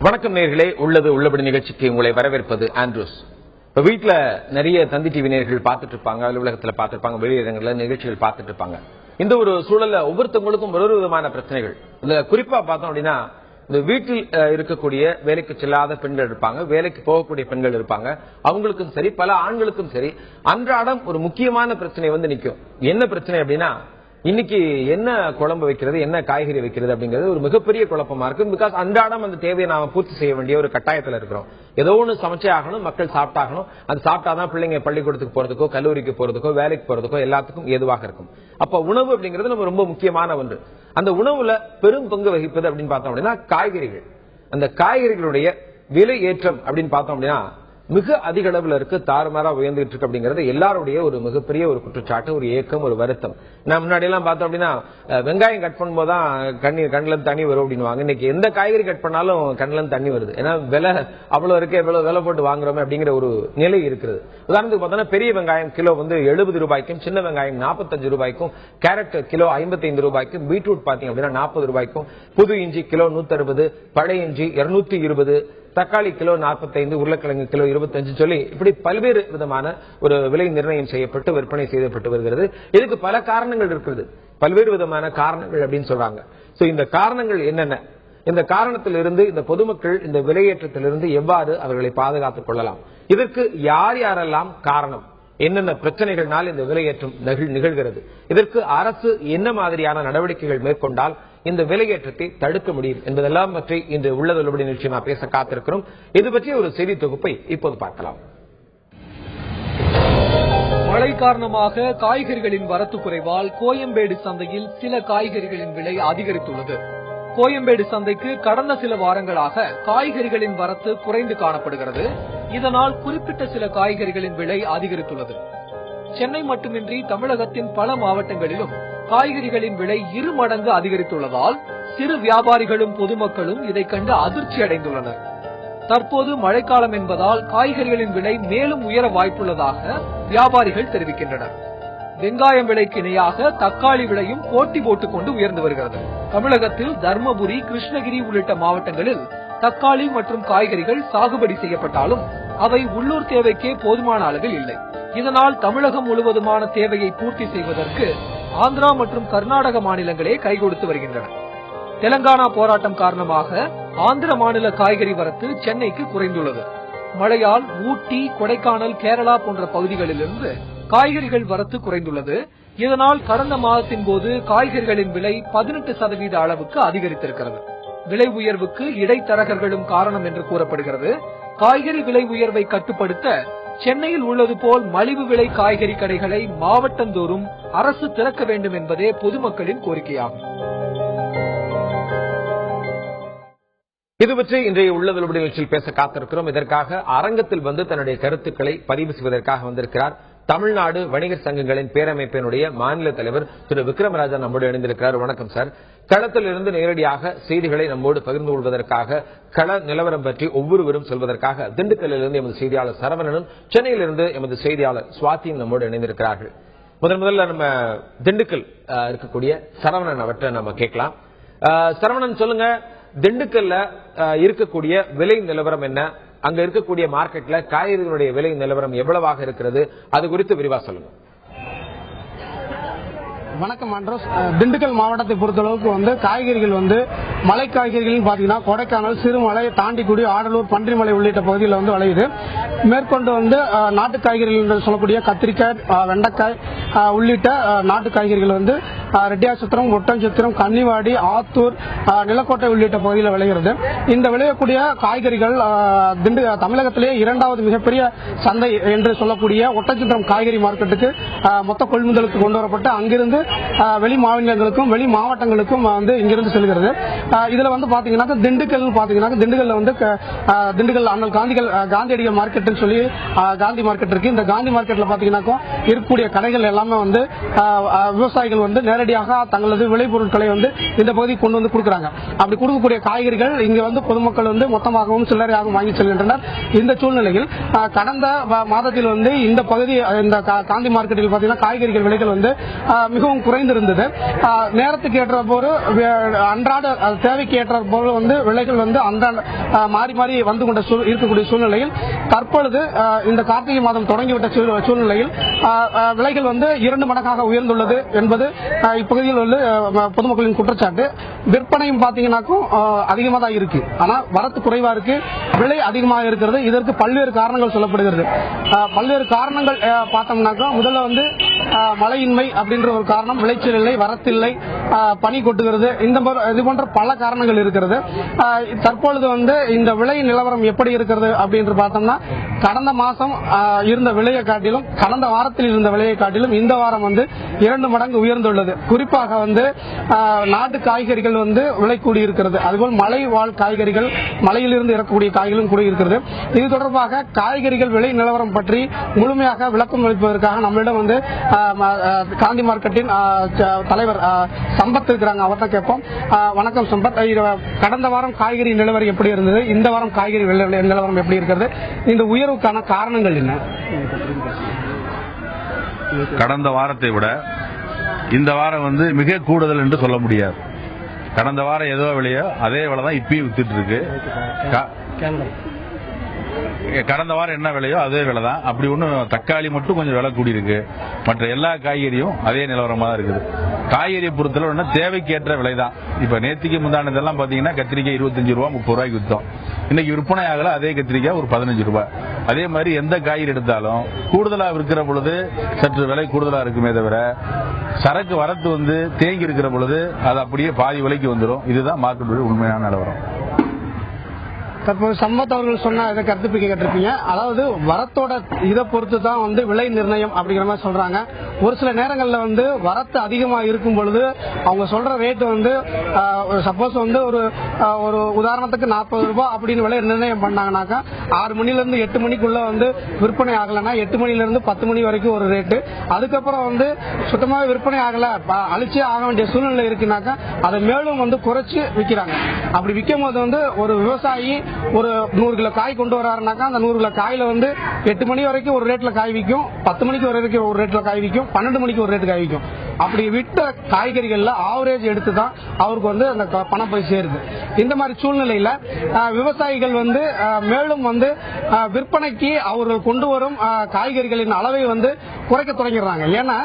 வணக்கம் நேயர்களே, உள்ளது உள்ளபடி நிகழ்ச்சிக்கு உங்களை வரவேற்பது ஆண்ட்ரூஸ். இப்ப வீட்டுல நிறைய தந்தி டிவி நேயர்கள் பார்த்துட்டு இருப்பாங்க, அலுவலகத்துல பார்த்திருப்பாங்க, வெளியிடங்கள்ல நிகழ்ச்சிகள் பார்த்துட்டு இருப்பாங்க. இந்த ஒரு சூழல்ல ஒவ்வொருத்தவங்களுக்கும் ஒரு விதமான பிரச்சனைகள். இந்த குறிப்பா பார்த்தோம் அப்படின்னா, இந்த வீட்டில் இருக்கக்கூடிய வேலைக்கு செல்லாத பெண்கள் இருப்பாங்க, வேலைக்கு போகக்கூடிய பெண்கள் இருப்பாங்க. அவங்களுக்கும் சரி, பல ஆண்களுக்கும் சரி, அன்றாடம் ஒரு முக்கியமான பிரச்சனை நிக்கும். என்ன பிரச்சனை அப்படின்னா, இன்னைக்கு என்ன குழம்பு வைக்கிறது, என்ன காய்கறி வைக்கிறது அப்படிங்கிறது ஒரு மிகப்பெரிய குழப்பமா இருக்கு. பிகாஸ் அன்றாடம் அந்த தேவையை நாம பூர்த்தி செய்ய வேண்டிய ஒரு கட்டாயத்துல இருக்கிறோம். ஏதோ ஒண்ணு சமைச்சே ஆகணும், மக்கள் சாப்பிட்டாகணும். அது சாப்பிட்டாதான் பிள்ளைங்க பள்ளிக்கூடத்துக்கு போறதுக்கோ, கல்லூரிக்கு போறதுக்கோ, வேலைக்கு போறதுக்கோ எல்லாத்துக்கும் ஏதுவாக இருக்கும். அப்ப உணவு அப்படிங்கிறது நம்ம ரொம்ப முக்கியமான ஒன்று. அந்த உணவுல பெரும் பங்கு வகிப்பது அப்படின்னு பார்த்தோம் அப்படின்னா காய்கறிகள். அந்த காய்கறிகளுடைய விலை ஏற்றம் அப்படின்னு பார்த்தோம் அப்படின்னா மிக அதிக அளவுல இருக்கு, தாறுமாறா உயர்ந்துட்டு இருக்கு அப்படிங்கறது எல்லாருடைய ஒரு மிகப்பெரிய ஒரு குற்றச்சாட்டு, ஒரு ஏக்கம், ஒரு வருத்தம். நான் முன்னாடி எல்லாம் பார்த்தோம் அப்படின்னா வெங்காயம் கட் பண்ணும்போதுதான் கண்ணுல தண்ணி வரும் அப்படின்னு. இன்னைக்கு எந்த காய்கறி கட் பண்ணாலும் கண்ணுல தண்ணி வருது. ஏன்னா விலை அவ்வளவு இருக்கு, எவ்வளவு விலை போட்டு வாங்குறோமே அப்படிங்கிற ஒரு நிலை இருக்கிறது. உதாரணத்துக்கு பார்த்தோம்னா பெரிய வெங்காயம் கிலோ 70 ரூபாய்க்கும், சின்ன வெங்காயம் 45 ரூபாய்க்கும், கேரட் கிலோ 55 ரூபாய்க்கும், பீட்ரூட் பாத்தீங்க அப்படின்னா 40 ரூபாய்க்கும், புது இஞ்சி கிலோ 160, பழைய இஞ்சி 220, தக்காளி கிலோ 45, உருளைக்கிழங்கு கிலோ 25 சொல்லி இப்படி பல்வேறு விதமான ஒரு விலை நிர்ணயம் செய்யப்பட்டு விற்பனை செய்யப்பட்டு வருகிறது. இதுக்கு பல காரணங்கள் இருக்கிறது, பல்வேறு விதமான காரணங்கள் அப்படின்னு சொல்றாங்க. சோ இந்த காரணங்கள் என்னென்ன, இந்த காரணத்திலிருந்து இந்த பொதுமக்கள் இந்த விலையேற்றத்திலிருந்து எவ்வாறு அவர்களை பாதுகாத்துக் கொள்ளலாம், இதற்கு யார் யாரெல்லாம் காரணம், என்னென்ன பிரச்சனைகள்னால் இந்த விலையேற்றம் நிகழ்கிறது, இதற்கு அரசு என்ன மாதிரியான நடவடிக்கைகள் மேற்கொண்டால் இந்த விலையேற்றத்தை தடுக்க முடியும் என்பதெல்லாம் பற்றி இன்று உள்ளது உள்ளபடி நிகழ்ச்சி நான் பேச காத்திருக்கிறோம். இது பற்றிய ஒரு செய்தி தொகுப்பை இப்போது பார்க்கலாம். மழை காரணமாக காய்கறிகளின் வரத்து குறைவால் கோயம்பேடு சந்தையில் சில காய்கறிகளின் விலை அதிகரித்துள்ளது. கோயம்பேடு சந்தைக்கு கடந்த சில வாரங்களாக காய்கறிகளின் வரத்து குறைந்து காணப்படுகிறது. இதனால் குறிப்பிட்ட சில காய்கறிகளின் விலை அதிகரித்துள்ளது. சென்னை மட்டுமின்றி தமிழகத்தின் பல மாவட்டங்களிலும் காய்கறிகளின் விலை 2 மடங்கு அதிகரித்துள்ளதால் சிறு வியாபாரிகளும் பொதுமக்களும் இதை கண்டு அதிர்ச்சி அடைந்துள்ளனர். தற்போது மழைக்காலம் என்பதால் காய்கறிகளின் விலை மேலும் உயர வாய்ப்புள்ளதாக வியாபாரிகள் தெரிவிக்கின்றனர். வெங்காயம் விலைக்கு இணையாக தக்காளி விலையும் போட்டி போட்டுக் கொண்டு உயர்ந்து வருகிறது. தமிழகத்தில் தர்மபுரி, கிருஷ்ணகிரி உள்ளிட்ட மாவட்டங்களில் தக்காளி மற்றும் காய்கறிகள் சாகுபடி செய்யப்பட்டாலும் அவை உள்ளூர் தேவைக்கே போதுமான அளவில் இல்லை. இதனால் தமிழகம் முழுவதுமான தேவையை பூர்த்தி செய்வதற்கு ஆந்திரா மற்றும் கர்நாடக மாநிலங்களே கைகொடுத்து வருகின்றன. தெலங்கானா போராட்டம் காரணமாக ஆந்திர மாநில காய்கறி வரத்து சென்னைக்கு குறைந்துள்ளது. மழையால் ஊட்டி, கொடைக்கானல், கேரளா போன்ற பகுதிகளிலிருந்து காய்கறிகள் வரத்து குறைந்துள்ளது. இதனால் கடந்த மாதத்தின் போது காய்கறிகளின் விலை 18% அளவுக்கு அதிகரித்திருக்கிறது. விலை உயர்வுக்கு இடைத்தரகர்களும் காரணம் என்று கூறப்படுகிறது. காய்கறி விலை உயர்வை கட்டுப்படுத்த சென்னையில் உள்ளது போல் மலிவு விலை காய்கறி கடைகளை மாவட்டந்தோறும் அரசு திறக்க வேண்டும் என்பதே பொதுமக்களின் கோரிக்கையாகும். இது பற்றி இன்றைய உள்ளது உள்ளபடி நிகழ்ச்சியில் பேச காத்திருக்கிறோம். இதற்காக அரங்கத்தில் தன்னுடைய கருத்துக்களை பதிவு செய்வதற்காக வந்திருக்கிறார் தமிழ்நாடு வணிகர் சங்கங்களின் பேரமைப்பினுடைய மாநில தலைவர் திரு விக்ரமராஜா நம்மோடு இணைந்திருக்கிறார். வணக்கம் சார். களத்தில் இருந்து நேரடியாக செய்திகளை நம்மோடு பகிர்ந்து கொள்வதற்காக, கள நிலவரம் பற்றி ஒவ்வொருவரும் சொல்வதற்காக திண்டுக்கல்லிலிருந்து எமது செய்தியாளர் சரவணனும், சென்னையிலிருந்து எமது செய்தியாளர் சுவாதியும் நம்மோடு இணைந்திருக்கிறார்கள். முதல்ல நம்ம திண்டுக்கல் இருக்கக்கூடிய சரவணன் அவற்றை நம்ம கேட்கலாம். சரவணன், சொல்லுங்க, திண்டுக்கல்ல இருக்கக்கூடிய விலை நிலவரம் என்ன, அங்க இருக்கக்கூடிய மார்க்கெட்ல காய்கறிகளுடைய விலை நிலவரம் எவ்வளவாக இருக்கிறது, அது குறித்து விரிவா சொல்லுங்க. வணக்கம் ஆண்ட்ரோஸ். திண்டுக்கல் மாவட்டத்தை பொறுத்தளவுக்கு காய்கறிகள் மலை காய்கறிகள் பாத்தீங்கன்னா கொடைக்கானல், சிறுமலை, தாண்டிக்குடி, ஆடலூர், பன்றிமலை உள்ளிட்ட பகுதியில் விளையுது. மேற்கொண்டு நாட்டு காய்கறிகள் என்று சொல்லக்கூடிய கத்திரிக்காய், வெண்டைக்காய் உள்ளிட்ட நாட்டு காய்கறிகள் ரெட்டியார்சத்திரம், ஒட்டன்சத்திரம், கன்னிவாடி, ஆத்தூர், நிலக்கோட்டை உள்ளிட்ட பகுதியில் விளைகிறது. இந்த விளையக்கூடிய காய்கறிகள் தமிழகத்திலேயே 2வது மிகப்பெரிய சந்தை என்று சொல்லக்கூடிய ஒட்டன்சத்திரம் காய்கறி மார்க்கெட்டுக்கு மொத்த கொள்முதலுக்கு கொண்டு வரப்பட்டு அங்கிருந்து வெளி மாநிலங்களுக்கும் வெளி மாவட்டங்களுக்கும் இங்கிருந்து செல்கிறது. இதுல பாத்தீங்கன்னா திண்டுக்கல் அண்ணல் காந்தியடிகள் மார்க்கெட் சொல்லி காந்தி மார்க்கெட் இருக்கு. இந்த காந்தி மார்க்கெட்ல பாத்தீங்கன்னா இருக்கக்கூடிய கடைகள் எல்லாமே விவசாயிகள் நேரடியாக நேரடியாக தங்களது விளைபொருட்களை வந்து இந்த பகுதிக்கு கொண்டு வந்து கொடுக்குறாங்க. அப்படி கொடுக்கக்கூடிய காய்கறிகள் இங்க வந்து பொதுமக்கள் வந்து மொத்தமாகவும் சில்லறையாகவும் வாங்கி செல்கின்றனர். இந்த சூழ்நிலையில் கடந்த மாதத்தில் வந்து இந்த பகுதி இந்த காந்தி மார்க்கெட்டில் பாத்தீங்கன்னா காய்கறிகள் விலைகள் வந்து மிகவும் குறைந்திருந்தது. நேரத்துக்கு ஏற்ற போது அன்றாட தேவைக்கு ஏற்ற போது வந்து விலைகள் வந்து அன்றாட மாறி மாறி வந்து கொண்ட இருக்கக்கூடிய சூழ்நிலையில் தற்பொழுது இந்த கார்த்திகை மாதம் தொடங்கிவிட்ட சூழ்நிலையில் விலைகள் வந்து 2 மடங்காக உயர்ந்துள்ளது என்பது இப்பகுதியில் உள்ள பொதுமக்களின் குற்றச்சாட்டு. விற்பனையும் பாத்தீங்கன்னாக்கும் அதிகமாக தான் இருக்கு, ஆனா வரத்து குறைவா இருக்கு, விலை அதிகமாக இருக்கிறது. இதற்கு பல்வேறு காரணங்கள் சொல்லப்படுகிறது. பல்வேறு காரணங்கள் பார்த்தோம்னாக்கா முதல்ல வந்து மழையின்மை அப்படின்ற ஒரு காரணம், விளைச்சல் இல்லை, வரத்தில்லை, பனி கொட்டுகிறது, இது போன்ற பல காரணங்கள் இருக்கிறது. தற்பொழுது வந்து இந்த விலை நிலவரம் எப்படி இருக்கிறது அப்படின்னு பார்த்தோம்னா கடந்த மாசம் இருந்த விலையை காட்டிலும் கடந்த வாரத்தில் இருந்த விலையை காட்டிலும் இந்த வாரம் வந்து 2 மடங்கு உயர்ந்துள்ளது. குறிப்பாக வந்து நாட்டு காய்கறிகள் வந்து விலை கூடியிருக்கிறது. அதுபோல் மலை வாழ் காய்கறிகள், மலையிலிருந்து இறக்கக்கூடிய காய்களும் கூட இருக்கிறது. இது தொடர்பாக காய்கறிகள் விலை நிலவரம் பற்றி முழுமையாக விளக்கம் அளிப்பதற்காக நம்மளிடம் வந்து காந்தி மார்க்கெட்டின் தலைவர் சம்பத் இருக்கிறாங்க. அவர்தான் கேட்போம். வணக்கம் சம்பத், கடந்த வாரம் காய்கறி நிலவரம் எப்படி இருந்தது, இந்த வாரம் காய்கறி நிலவரம் எப்படி இருக்கிறது, இந்த உயர்வுக்கான காரணங்கள் என்ன? கடந்த வாரத்தை விட இந்த வாரம் வந்து மிக கூடுதல் என்று சொல்ல முடியாது. கடந்த வாரம் ஏதோ விலையோ அதே விலை தான் இப்பயும் வித்துட்டு இருக்கு. கடந்த வாரம் என்ன விலையோ அதே விலை தான். அப்படி ஒன்றும் தக்காளி மட்டும் கொஞ்சம் விலை கூடியிருக்கு, மற்ற எல்லா காய்கறியும் அதே நிலவரமா தான் இருக்குது. காய்கறியை பொறுத்தளவு தேவைக்கு ஏற்ற விலை தான். இப்ப நேத்திக்கு முந்தானதெல்லாம் பாத்தீங்கன்னா கத்திரிக்காய் 25 ரூபா 30 ரூபாய்க்கு வித்தோம். இன்னைக்கு விற்பனை ஆகல அதே கத்திரிக்காய் ஒரு 15 ரூபாய். அதே மாதிரி எந்த காய்கறி எடுத்தாலும் கூடுதலா விற்கிற பொழுது சற்று விலை கூடுதலா இருக்குமே தவிர சரக்கு வரத்து வந்து தேங்கி இருக்கிற பொழுது அது அப்படியே பாதி விலைக்கு வந்துடும். இதுதான் மார்க்கெட்டுடைய உண்மையான நிலவரம். தற்போது சம்பத் அவர்கள் சொன்ன இதை கருத்து கேட்டிருப்பீங்க. அதாவது வரத்தோட இதை பொறுத்து தான் வந்து விலை நிர்ணயம் அப்படிங்கிற மாதிரி சொல்றாங்க. ஒரு சில நேரங்களில் வந்து வரத்து அதிகமா இருக்கும் பொழுது அவங்க சொல்ற ரேட் வந்து சப்போஸ் வந்து ஒரு உதாரணத்துக்கு 40 ரூபாய் அப்படின்னு விலை நிர்ணயம் பண்ணாங்கன்னாக்கா 6 மணில இருந்து 8 மணிக்குள்ள வந்து விற்பனை ஆகலைன்னா 8 மணில இருந்து 10 மணி வரைக்கும் ஒரு ரேட்டு. அதுக்கப்புறம் வந்து சுத்தமாக விற்பனை ஆகல, அழிச்சே ஆக வேண்டிய சூழ்நிலை இருக்குனாக்கா அதை மேலும் வந்து குறைச்சு விற்கிறாங்க. அப்படி விற்கும் போது வந்து ஒரு விவசாயி ஒரு 100 கிலோ காய் கொண்டு வராருனாக்கா அந்த 100 கிலோ காயில வந்து 8 மணி வரைக்கும் ஒரு ரேட்ல காய் விற்கும், 10 மணிக்கு வரைக்கும் ஒரு ரேட்ல காய் விற்கும், 12 மணிக்கு ஒரு ரேட்டு காய் விற்கும். அப்படி விட்ட காய்கறிகள்ல ஆவரேஜ் எடுத்து தான் அவருக்கு வந்து அந்த பணம் போய் சேருது. இந்த மாதிரி சூழ்நிலையில விவசாயிகள் வந்து மேலும் வந்து விற்பனைக்கு அவர்கள் கொண்டு வரும் காய்கறிகளின் அளவை வந்து குறைக்க தொடங்கிடுறாங்க. ஏன்னா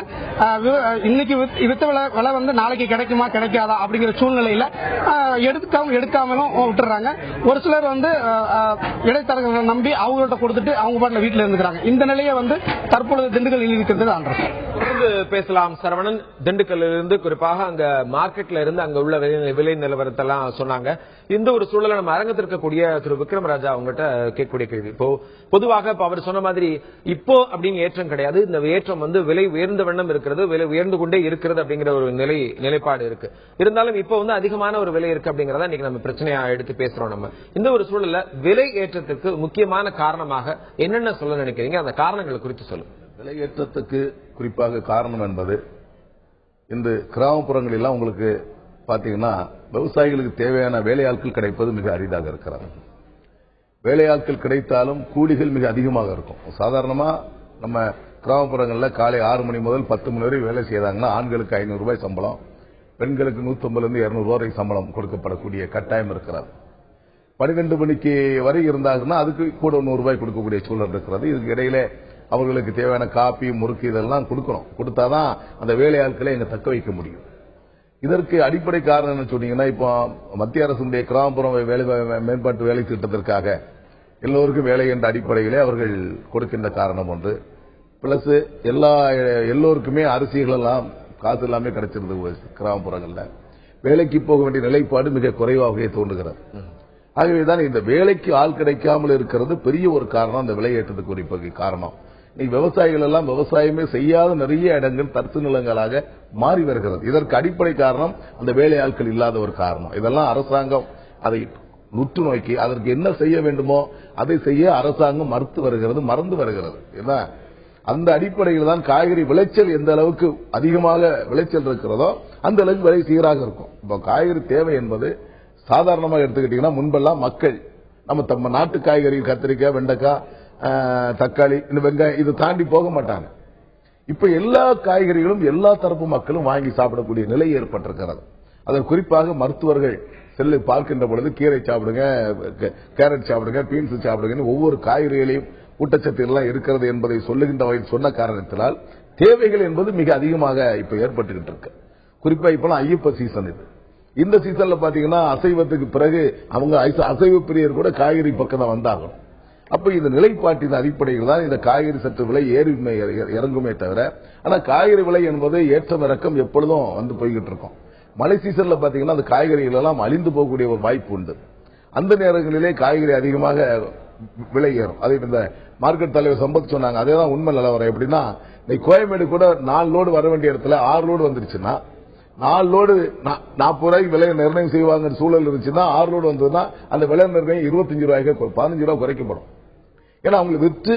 இன்னைக்கு வித்த விலை வந்து நாளைக்கு கிடைக்குமா கிடைக்காதா அப்படிங்கிற சூழ்நிலையில எடுக்காமலும் விட்டுறாங்க. ஒரு சிலர் வந்து இடைத்தரகர்களை நம்பி அவங்கள்ட்ட கொடுத்துட்டு அவங்க பாட்டில் வீட்டில் இருந்துக்கிறாங்க. இந்த நிலையை வந்து தற்பொழுது திண்டுக்கல்லில் இருக்கிறது ஆண்டர். தொடர்ந்து பேசலாம் சரவணன். திண்டுக்கல்ல இருந்து குறிப்பாக அங்க மார்க்கெட்ல இருந்து அங்க உள்ள விலை நிலவரத்தை எல்லாம் சொன்னாங்க. இந்த ஒரு சூழலை நம்ம அரங்கத்திற்கக்கூடிய திரு விக்ரமராஜா அவங்ககிட்ட கேட்கக்கூடிய கேள்வி. இப்போ பொதுவாக அவர் சொன்ன மாதிரி இப்போ அப்படின்னு ஏற்றம் கிடையாது. இந்த ஏற்றம் வந்து விலை உயர்ந்த வண்ணம் இருக்கிறது, விலை உயர்ந்து கொண்டே இருக்கிறது அப்படிங்கிற ஒரு நிலைப்பாடு இருக்கு. இருந்தாலும் இப்போ வந்து அதிகமான ஒரு விலை இருக்கு அப்படிங்கறத இன்னைக்கு நம்ம பிரச்சனையா எடுத்து பேசுறோம். நம்ம இந்த ஒரு சூழல்ல விலை ஏற்றத்துக்கு முக்கியமான காரணமாக என்னென்ன சொல்ல நினைக்கிறீங்க, அந்த காரணங்களை குறித்து சொல்லுங்க. விலை ஏற்றத்துக்கு குறிப்பாக காரணம் என்பது இந்த கிராமப்புறங்களெல்லாம் உங்களுக்கு பாத்தீங்கன்னா விவசாயிகளுக்கு தேவையான வேலையாட்கள் கிடைப்பது மிக அரிதாக இருக்கிறாங்க. வேலையாட்கள் கிடைத்தாலும் கூலிகள் மிக அதிகமாக இருக்கும். சாதாரணமா நம்ம கிராமப்புறங்களில் காலை 6 மணி முதல் 10 மணி வரை வேலை செய்தாங்கன்னா ஆண்களுக்கு 500 ரூபாய் சம்பளம், பெண்களுக்கு 150 200 ரூபாய் சம்பளம் கொடுக்கப்படக்கூடிய கட்டாயம் இருக்கிறது. 12 மணிக்கு வரை இருந்தாங்கன்னா அதுக்கு கூட 100 ரூபாய் கொடுக்கக்கூடிய சூழல் இருக்கிறது. இதுக்கு இடையில அவர்களுக்கு தேவையான காப்பி முறுக்கு இதெல்லாம் கொடுக்கணும். கொடுத்தாதான் அந்த வேலையாட்களை இங்க தக்க வைக்க முடியும். இதற்கு அடிப்படை காரணம் என்ன சொன்னீங்கன்னா, இப்போ மத்திய அரசுடைய கிராமப்புற மேம்பாட்டு வேலை திட்டத்திற்காக எல்லோருக்கும் வேலை என்ற அடிப்படையிலே அவர்கள் கொடுக்கின்ற காரணம் ஒன்று. பிளஸ் எல்லோருக்குமே அரிசிகள் எல்லாம் காசு எல்லாமே கிடைச்சிருந்தது. கிராமப்புறங்கள்ல வேலைக்கு போக வேண்டிய நிலைப்பாடு மிக குறைவாகவே தோன்றுகிறது. ஆகவேதான் இந்த வேலைக்கு ஆள் கிடைக்காமல் இருக்கிறது பெரிய ஒரு காரணம். அந்த விலை ஏற்றத்துக்கு குறிப்பாக காரணம். விவசாயிகள் எல்லாம் விவசாயமே செய்யாத நிறைய இடங்கள் தரிசு நிலங்களாக மாறி வருகிறது. இதற்கு அடிப்படை காரணம் அந்த வேலை ஆட்கள் இல்லாத ஒரு காரணம். இதெல்லாம் அரசாங்கம் அதை உற்று நோக்கி அதற்கு என்ன செய்ய வேண்டுமோ அதை செய்ய அரசாங்கம் மறுத்து வருகிறது, மறந்து வருகிறது. அந்த அடிப்படையில் தான் காய்கறி விளைச்சல் எந்த அளவுக்கு அதிகமாக விளைச்சல் இருக்கிறதோ அந்த அளவுக்கு விலை சீராக இருக்கும். இப்போ காய்கறி தேவை என்பது சாதாரணமாக எடுத்துக்கிட்டீங்கன்னா முன்பெல்லாம் மக்கள் நம்ம நாட்டு காய்கறி கத்திரிக்காய், வெண்டைக்காய், தக்காளி, இந்த வெங்காயம் இது தாண்டி போக மாட்டாங்க. இப்ப எல்லா காய்கறிகளும் எல்லா தரப்பு மக்களும் வாங்கி சாப்பிடக்கூடிய நிலை ஏற்பட்டிருக்கிறது. அதன் குறிப்பாக மருத்துவர்கள் செல்லை பார்க்கின்ற பொழுது கீரை சாப்பிடுங்க, கேரட் சாப்பிடுங்க, பீன்ஸ் சாப்பிடுங்க, ஒவ்வொரு காய்கறிகளையும் ஊட்டச்சத்து எல்லாம் இருக்கிறது என்பதை சொன்ன காரணத்தினால் தேவைகள் என்பது மிக அதிகமாக இப்ப ஏற்பட்டுகிட்டு இருக்கு. குறிப்பா இப்ப ஐயப்ப சீசன் இது. இந்த சீசன்ல பாத்தீங்கன்னா அசைவத்துக்கு பிறகு அவங்க அசைவ பிரியர் கூட காய்கறி பக்கம் தான் வந்தாகணும். அப்ப இந்த நிலைப்பாட்டின் அடிப்படையில் தான் இந்த காய்கறி சற்று விலை இறங்குமே தவிர, ஆனா காய்கறி விலை என்பது ஏற்றம் இறக்கம் எப்பொழுதும் வந்து போய்கிட்டு இருக்கும். மழை சீசன்ல பாத்தீங்கன்னா அந்த காய்கறிகள் எல்லாம் அழிந்து போகக்கூடிய ஒரு வாய்ப்பு உண்டு. அந்த நேரங்களிலே காய்கறி அதிகமாக விலை ஏறும். அதை இந்த மார்க்கெட் தலைவர் சம்பத் சொன்னாங்க. அதேதான் உண்மை நிலவரம். எப்படின்னா கோயம்பேடு கூட 4 லோடு வர வேண்டிய இடத்துல 6 லோடு வந்துருச்சுன்னா 4 லோடு 40 ரூபாய்க்கு விலை நிர்ணயம் செய்வாங்க சூழல் இருந்துச்சுன்னா 6 லோடு வந்ததுன்னா அந்த விலை நிர்ணயம் 25 ரூபாய்க்கு 15 ரூபாய் குறைக்கப்படும். ஏன்னா அவங்க விற்று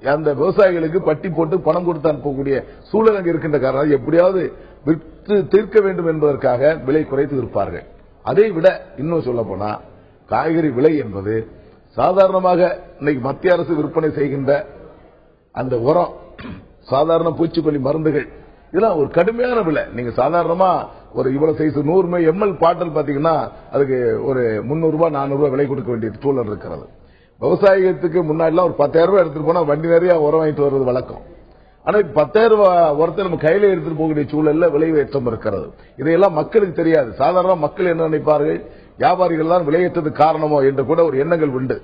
அந்த விவசாயிகளுக்கு பட்டி போட்டு பணம் கொடுத்து அனுப்பக்கூடிய சூழல் அங்கு இருக்கின்ற காரணம் எப்படியாவது விற்று தீர்க்க வேண்டும் என்பதற்காக விலை குறைத்து விற்பார்கள். அதை விட இன்னும் சொல்ல போனா காய்கறி விலை என்பது சாதாரணமாக இன்னைக்கு மத்திய அரசு விற்பனை செய்கின்ற அந்த உரம், சாதாரண பூச்சிக்கொல்லி மருந்துகள், இதெல்லாம் ஒரு கடுமையான விலை. நீங்க சாதாரணமா ஒரு இவ்வளவு சைஸ் 100 ml பாட்டில் பாத்தீங்கன்னா அதுக்கு ஒரு 300 ரூபாய் 400 ரூபாய் விலை கொடுக்க வேண்டிய சூழல் இருக்கிறது. விவசாயத்துக்கு முன்னாடிலாம் ஒரு 10,000 ரூபாய் எடுத்துட்டு போனா வண்டி நிறைய உரம் வாங்கிட்டு வருவது வழக்கம். ஆனா 10,000 ரூபாய் உரத்தை நம்ம கையில எடுத்துட்டு போகக்கூடிய சூழல்ல விலையேற்றம் இருக்கிறது. இதையெல்லாம் மக்களுக்கு தெரியாது. சாதாரண மக்கள் என்ன நினைப்பார்கள், வியாபாரிகள் தான் விலையேற்றதுக்கு காரணமோ என்று கூட ஒரு எண்ணங்கள் உண்டு.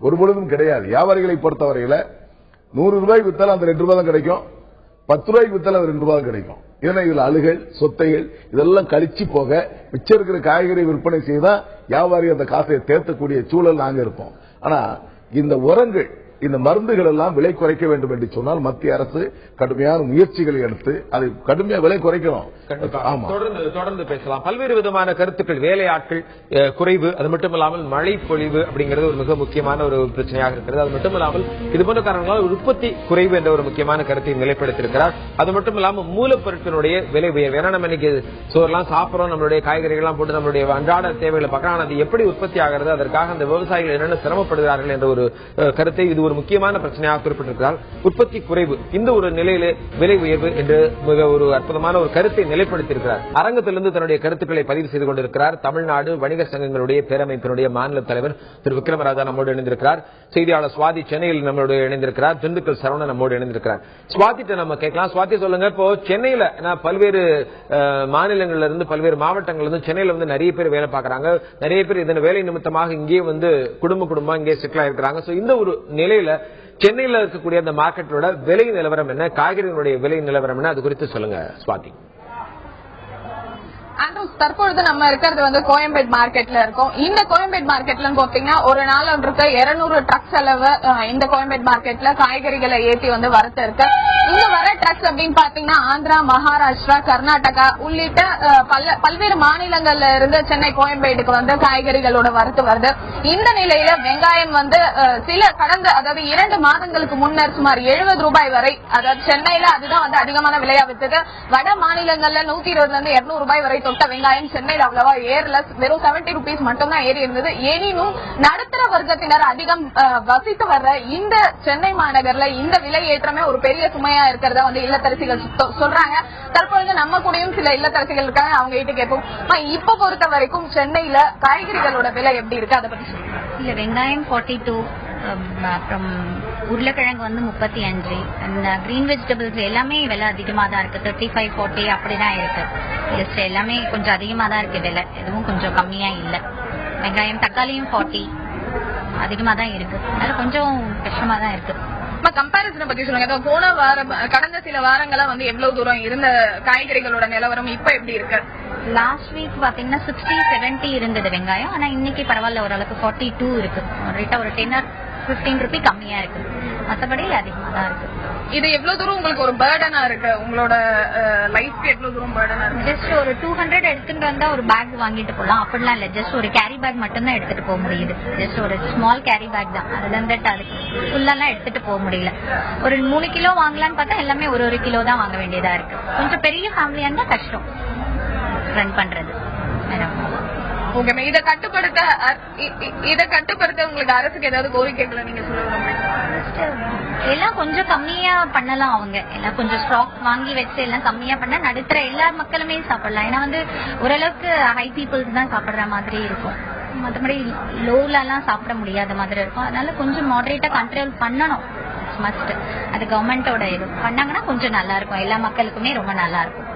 ஒருபொழுதும் கிடையாது. வியாபாரிகளை பொறுத்தவரையில 100 ரூபாய் வித்தாலும் அந்த 2 ரூபாய் தான் கிடைக்கும், 10 ரூபாய்க்கு வித்தாலும் அது 2 ரூபாய் கிடைக்கும். ஏன்னா இதுல அழுகல், சொத்தைகள் இதெல்லாம் கழிச்சு போக மிச்சம் இருக்கிற காய்கறி விற்பனை செய்தா வியாபாரி அந்த காசை தேர்த்தக்கூடிய சூழல் நாங்க இருப்போம். ஆனா இந்த உரங்கள், இந்த மருந்துகள் எல்லாம் விலை குறைக்க வேண்டும் என்று சொன்னால் மத்திய அரசு கடுமையான முயற்சிகளை எடுத்து அதை கடுமையா விலை குறைக்கணும். தொடர்ந்து பேசலாம். பல்வேறு விதமான கருத்துக்கள், வேலையாட்கள் குறைவு, அது மட்டுமில்லாமல் மழை பொழிவு அப்படிங்கிறது ஒரு மிக முக்கியமான ஒரு பிரச்சனையாக இருக்கிறது. அது மட்டுமில்லாமல் இது போன்ற காரணங்களால் உற்பத்தி குறைவு என்ற ஒரு முக்கியமான கருத்தை நிலைப்படுத்தியிருக்கிறார். அது மட்டுமில்லாமல் மூலப்பொருட்களுடைய விலை உயர்வு. ஏன்னா நம்ம இன்னைக்கு சோறுலாம் சாப்பிடுறோம், நம்மளுடைய காய்கறிகள்லாம் போட்டு நம்மளுடைய அன்றாட தேவைகளை பார்க்கலாம். அது எப்படி உற்பத்தி ஆகிறது, அதற்காக அந்த விவசாயிகள் என்னென்ன சிரமப்படுகிறார்கள் என்ற ஒரு கருத்தை இது ஒரு முக்கியமான பிரச்சனையாக குறிப்பிட்டிருக்கிறார். உற்பத்தி குறைவு, இந்த ஒரு நிலையிலே விலை உயர்வு என்று மிக ஒரு அற்புதமான ஒரு கருத்தை நிலைப்படுத்தியிருக்கிறார். அரங்கத்திலிருந்து தன்னுடைய கருத்துக்களை பதிவு செய்து கொண்டிருக்கிறார் தமிழ்நாடு வணிக சங்கங்களுடைய பேரமைப்பினுடைய மாநில தலைவர் திரு விக்ரமராஜா நம்மோடு இணைந்திருக்கிறார். செய்தியாளர் சுவாதி சென்னையில் நம்மோடு இணைந்திருக்கிறார். திண்டுக்கல் சரவணன் நம்மோடு இணைந்திருக்கிறார். சுவாதிட்ட நம்ம கேட்கலாம். சுவாதி சொல்லுங்க, இப்போ சென்னையில பல்வேறு மாநிலங்கள்ல இருந்து பல்வேறு மாவட்டங்கள்ல இருந்து சென்னையில வந்து நிறைய பேர் வேலை பார்க்கறாங்க. நிறைய பேர் இதன் வேலை நிமித்தமாக இங்கே வந்து குடும்பமா இங்கே செட்டில் ஆயிருக்கிறாங்க. இந்த ஒரு நிலையில சென்னையில் இருக்கக்கூடிய அந்த மார்க்கெட்டோட விலை நிலவரம் என்ன, காய்கறிகளுடைய விலை நிலவரம் என்ன, அது குறித்து சொல்லுங்க சுவாதி. தற்பொழுது நம்ம இருக்கிறது வந்து கோயம்பேடு மார்க்கெட்ல இருக்கும். இந்த கோயம்பேடு மார்க்கெட்ல பாத்தீங்கன்னா ஒரு நாள் ஒன்றுக்கு 200 ட்ரக் செலவு இந்த கோயம்பேடு மார்க்கெட்ல காய்கறிகளை ஏற்றி வந்து வரத்து இருக்கு. இங்க வர ட்ரக்ஸ் அப்படின்னு பாத்தீங்கன்னா ஆந்திரா, மகாராஷ்டிரா, கர்நாடகா உள்ளிட்ட பல்வேறு மாநிலங்கள்ல இருந்து சென்னை கோயம்பேடுக்கு வந்து காய்கறிகளோட வரத்து வருது. இந்த நிலையில வெங்காயம் வந்து கடந்த 2 மாதங்களுக்கு முன்னர் சுமார் 70 ரூபாய் வரை, அதாவது சென்னையில அதுதான் வந்து அதிகமான விலையா வித்தது. வட மாநிலங்கள்ல 120 இருந்து 200 ரூபாய் வரை தொட்ட வெங்காயம் சென்னையில் அவ்வளவா ஏறல, வெறும் 70 ரூபீஸ் மட்டும் தான் ஏறி இருந்தது. எனினும் நடுத்தர வர்க்கத்தினர் அதிகம் வசித்து வர்ற இந்த சென்னை மாநகர்ல இந்த விலை ஏற்றமே ஒரு பெரிய சுமையா இருக்கிறத வந்து இல்லத்தரசிகள் சொல்றாங்க. தற்பொழுது நம்ம கூடயும் சில இல்லத்தரசிகள் இருக்காங்க, அவங்க கிட்ட கேட்போம். இப்ப பொறுத்த வரைக்கும் சென்னையில காய்கறிகளோட விலை எப்படி இருக்கு, அதை பத்தி இல்ல. வெங்காயம் 42, அப்புறம் உருளைக்கிழங்கு வந்து 35, அந்த கிரீன் வெஜிடபிள்ஸ் எல்லாமே விலை அதிகமா தான் இருக்கு. 35, 40 அப்படிதான் இருக்கு. லிஸ்ட் எல்லாமே கொஞ்சம் அதிகமா தான் இருக்கு விலை, எதுவும் கொஞ்சம் கம்மியா இல்ல. வெங்காயம், தக்காளியும் 40 அதிகமா தான் இருக்கு. அதனால கொஞ்சம் கஷ்டமா தான் இருக்கு. கம்பாரிசனை பத்தி சொல்லுங்க. போன வாரம், கடந்த சில வாரங்களா வந்து எவ்வளவு தூரம் இருந்த காய்கறிகளோட நிலவரம் இப்ப எப்படி இருக்கு? லாஸ்ட் வீக் பாத்தீங்கன்னா 60, 70 இருந்தது வெங்காயம். ஆனா இன்னைக்கு பரவாயில்ல, ஓரளவுக்கு 42 இருக்கு. ரேட்டா ஒரு 10 or 15 ரூபி கம்மியா இருக்கு, மற்றபடி அதிகமா தான் இருக்கு. இது எவ்வளவு தூரம் உங்களுக்கு ஒரு பர்டனா இருக்கு, உங்களோட லைஃப்க்கு எவ்வளவு தூரம் பர்டனா இருக்கு? ஜஸ்ட் ஒரு 200 எடுத்துட்டு வந்தா ஒரு பேக் வாங்கிட்டு போலாம், அப்படிலாம் இல்ல. ஜஸ்ட் ஒரு கேரி பேக் மட்டும் தான் எடுத்துட்டு போக முடியுது. ஜஸ்ட் ஒரு ஸ்மால் கேரி பேக் தான், அதுக்கு ஃபுல்லெல்லாம் எடுத்துட்டு போக முடியல. ஒரு 3 கிலோ வாங்கலான்னு பார்த்தா எல்லாமே ஒரு கிலோ தான் வாங்க வேண்டியதா இருக்கு. கொஞ்சம் பெரிய ஃபேமிலியா இருந்தா கஷ்டம் ரன் பண்றது. ஓகே, இதை கட்டுப்படுத்த உங்களுக்கு அரசுக்கு ஏதாவது கோரிக்கைகளை நீங்க சொல்லுங்க? எல்லாம் கொஞ்சம் கம்மியா பண்ணலாம், அவங்க எல்லாம் கொஞ்சம் ஸ்டாக் வாங்கி வச்சு எல்லாம் கம்மியா பண்ணா நடுத்தர எல்லா மக்களுமே சாப்பிடலாம். ஏன்னா வந்து ஓரளவுக்கு ஹை பீப்புள்ஸ் தான் சாப்பிடுற மாதிரி இருக்கும், மற்றபடி லோல எல்லாம் சாப்பிட முடியாத மாதிரி இருக்கும். அதனால கொஞ்சம் மாடரேட்டா கண்ட்ரோல் பண்ணணும், மஸ்ட். அது கவர்மெண்டோட இது பண்ணாங்கன்னா கொஞ்சம் நல்லா இருக்கும், எல்லா மக்களுக்குமே ரொம்ப நல்லா இருக்கும்.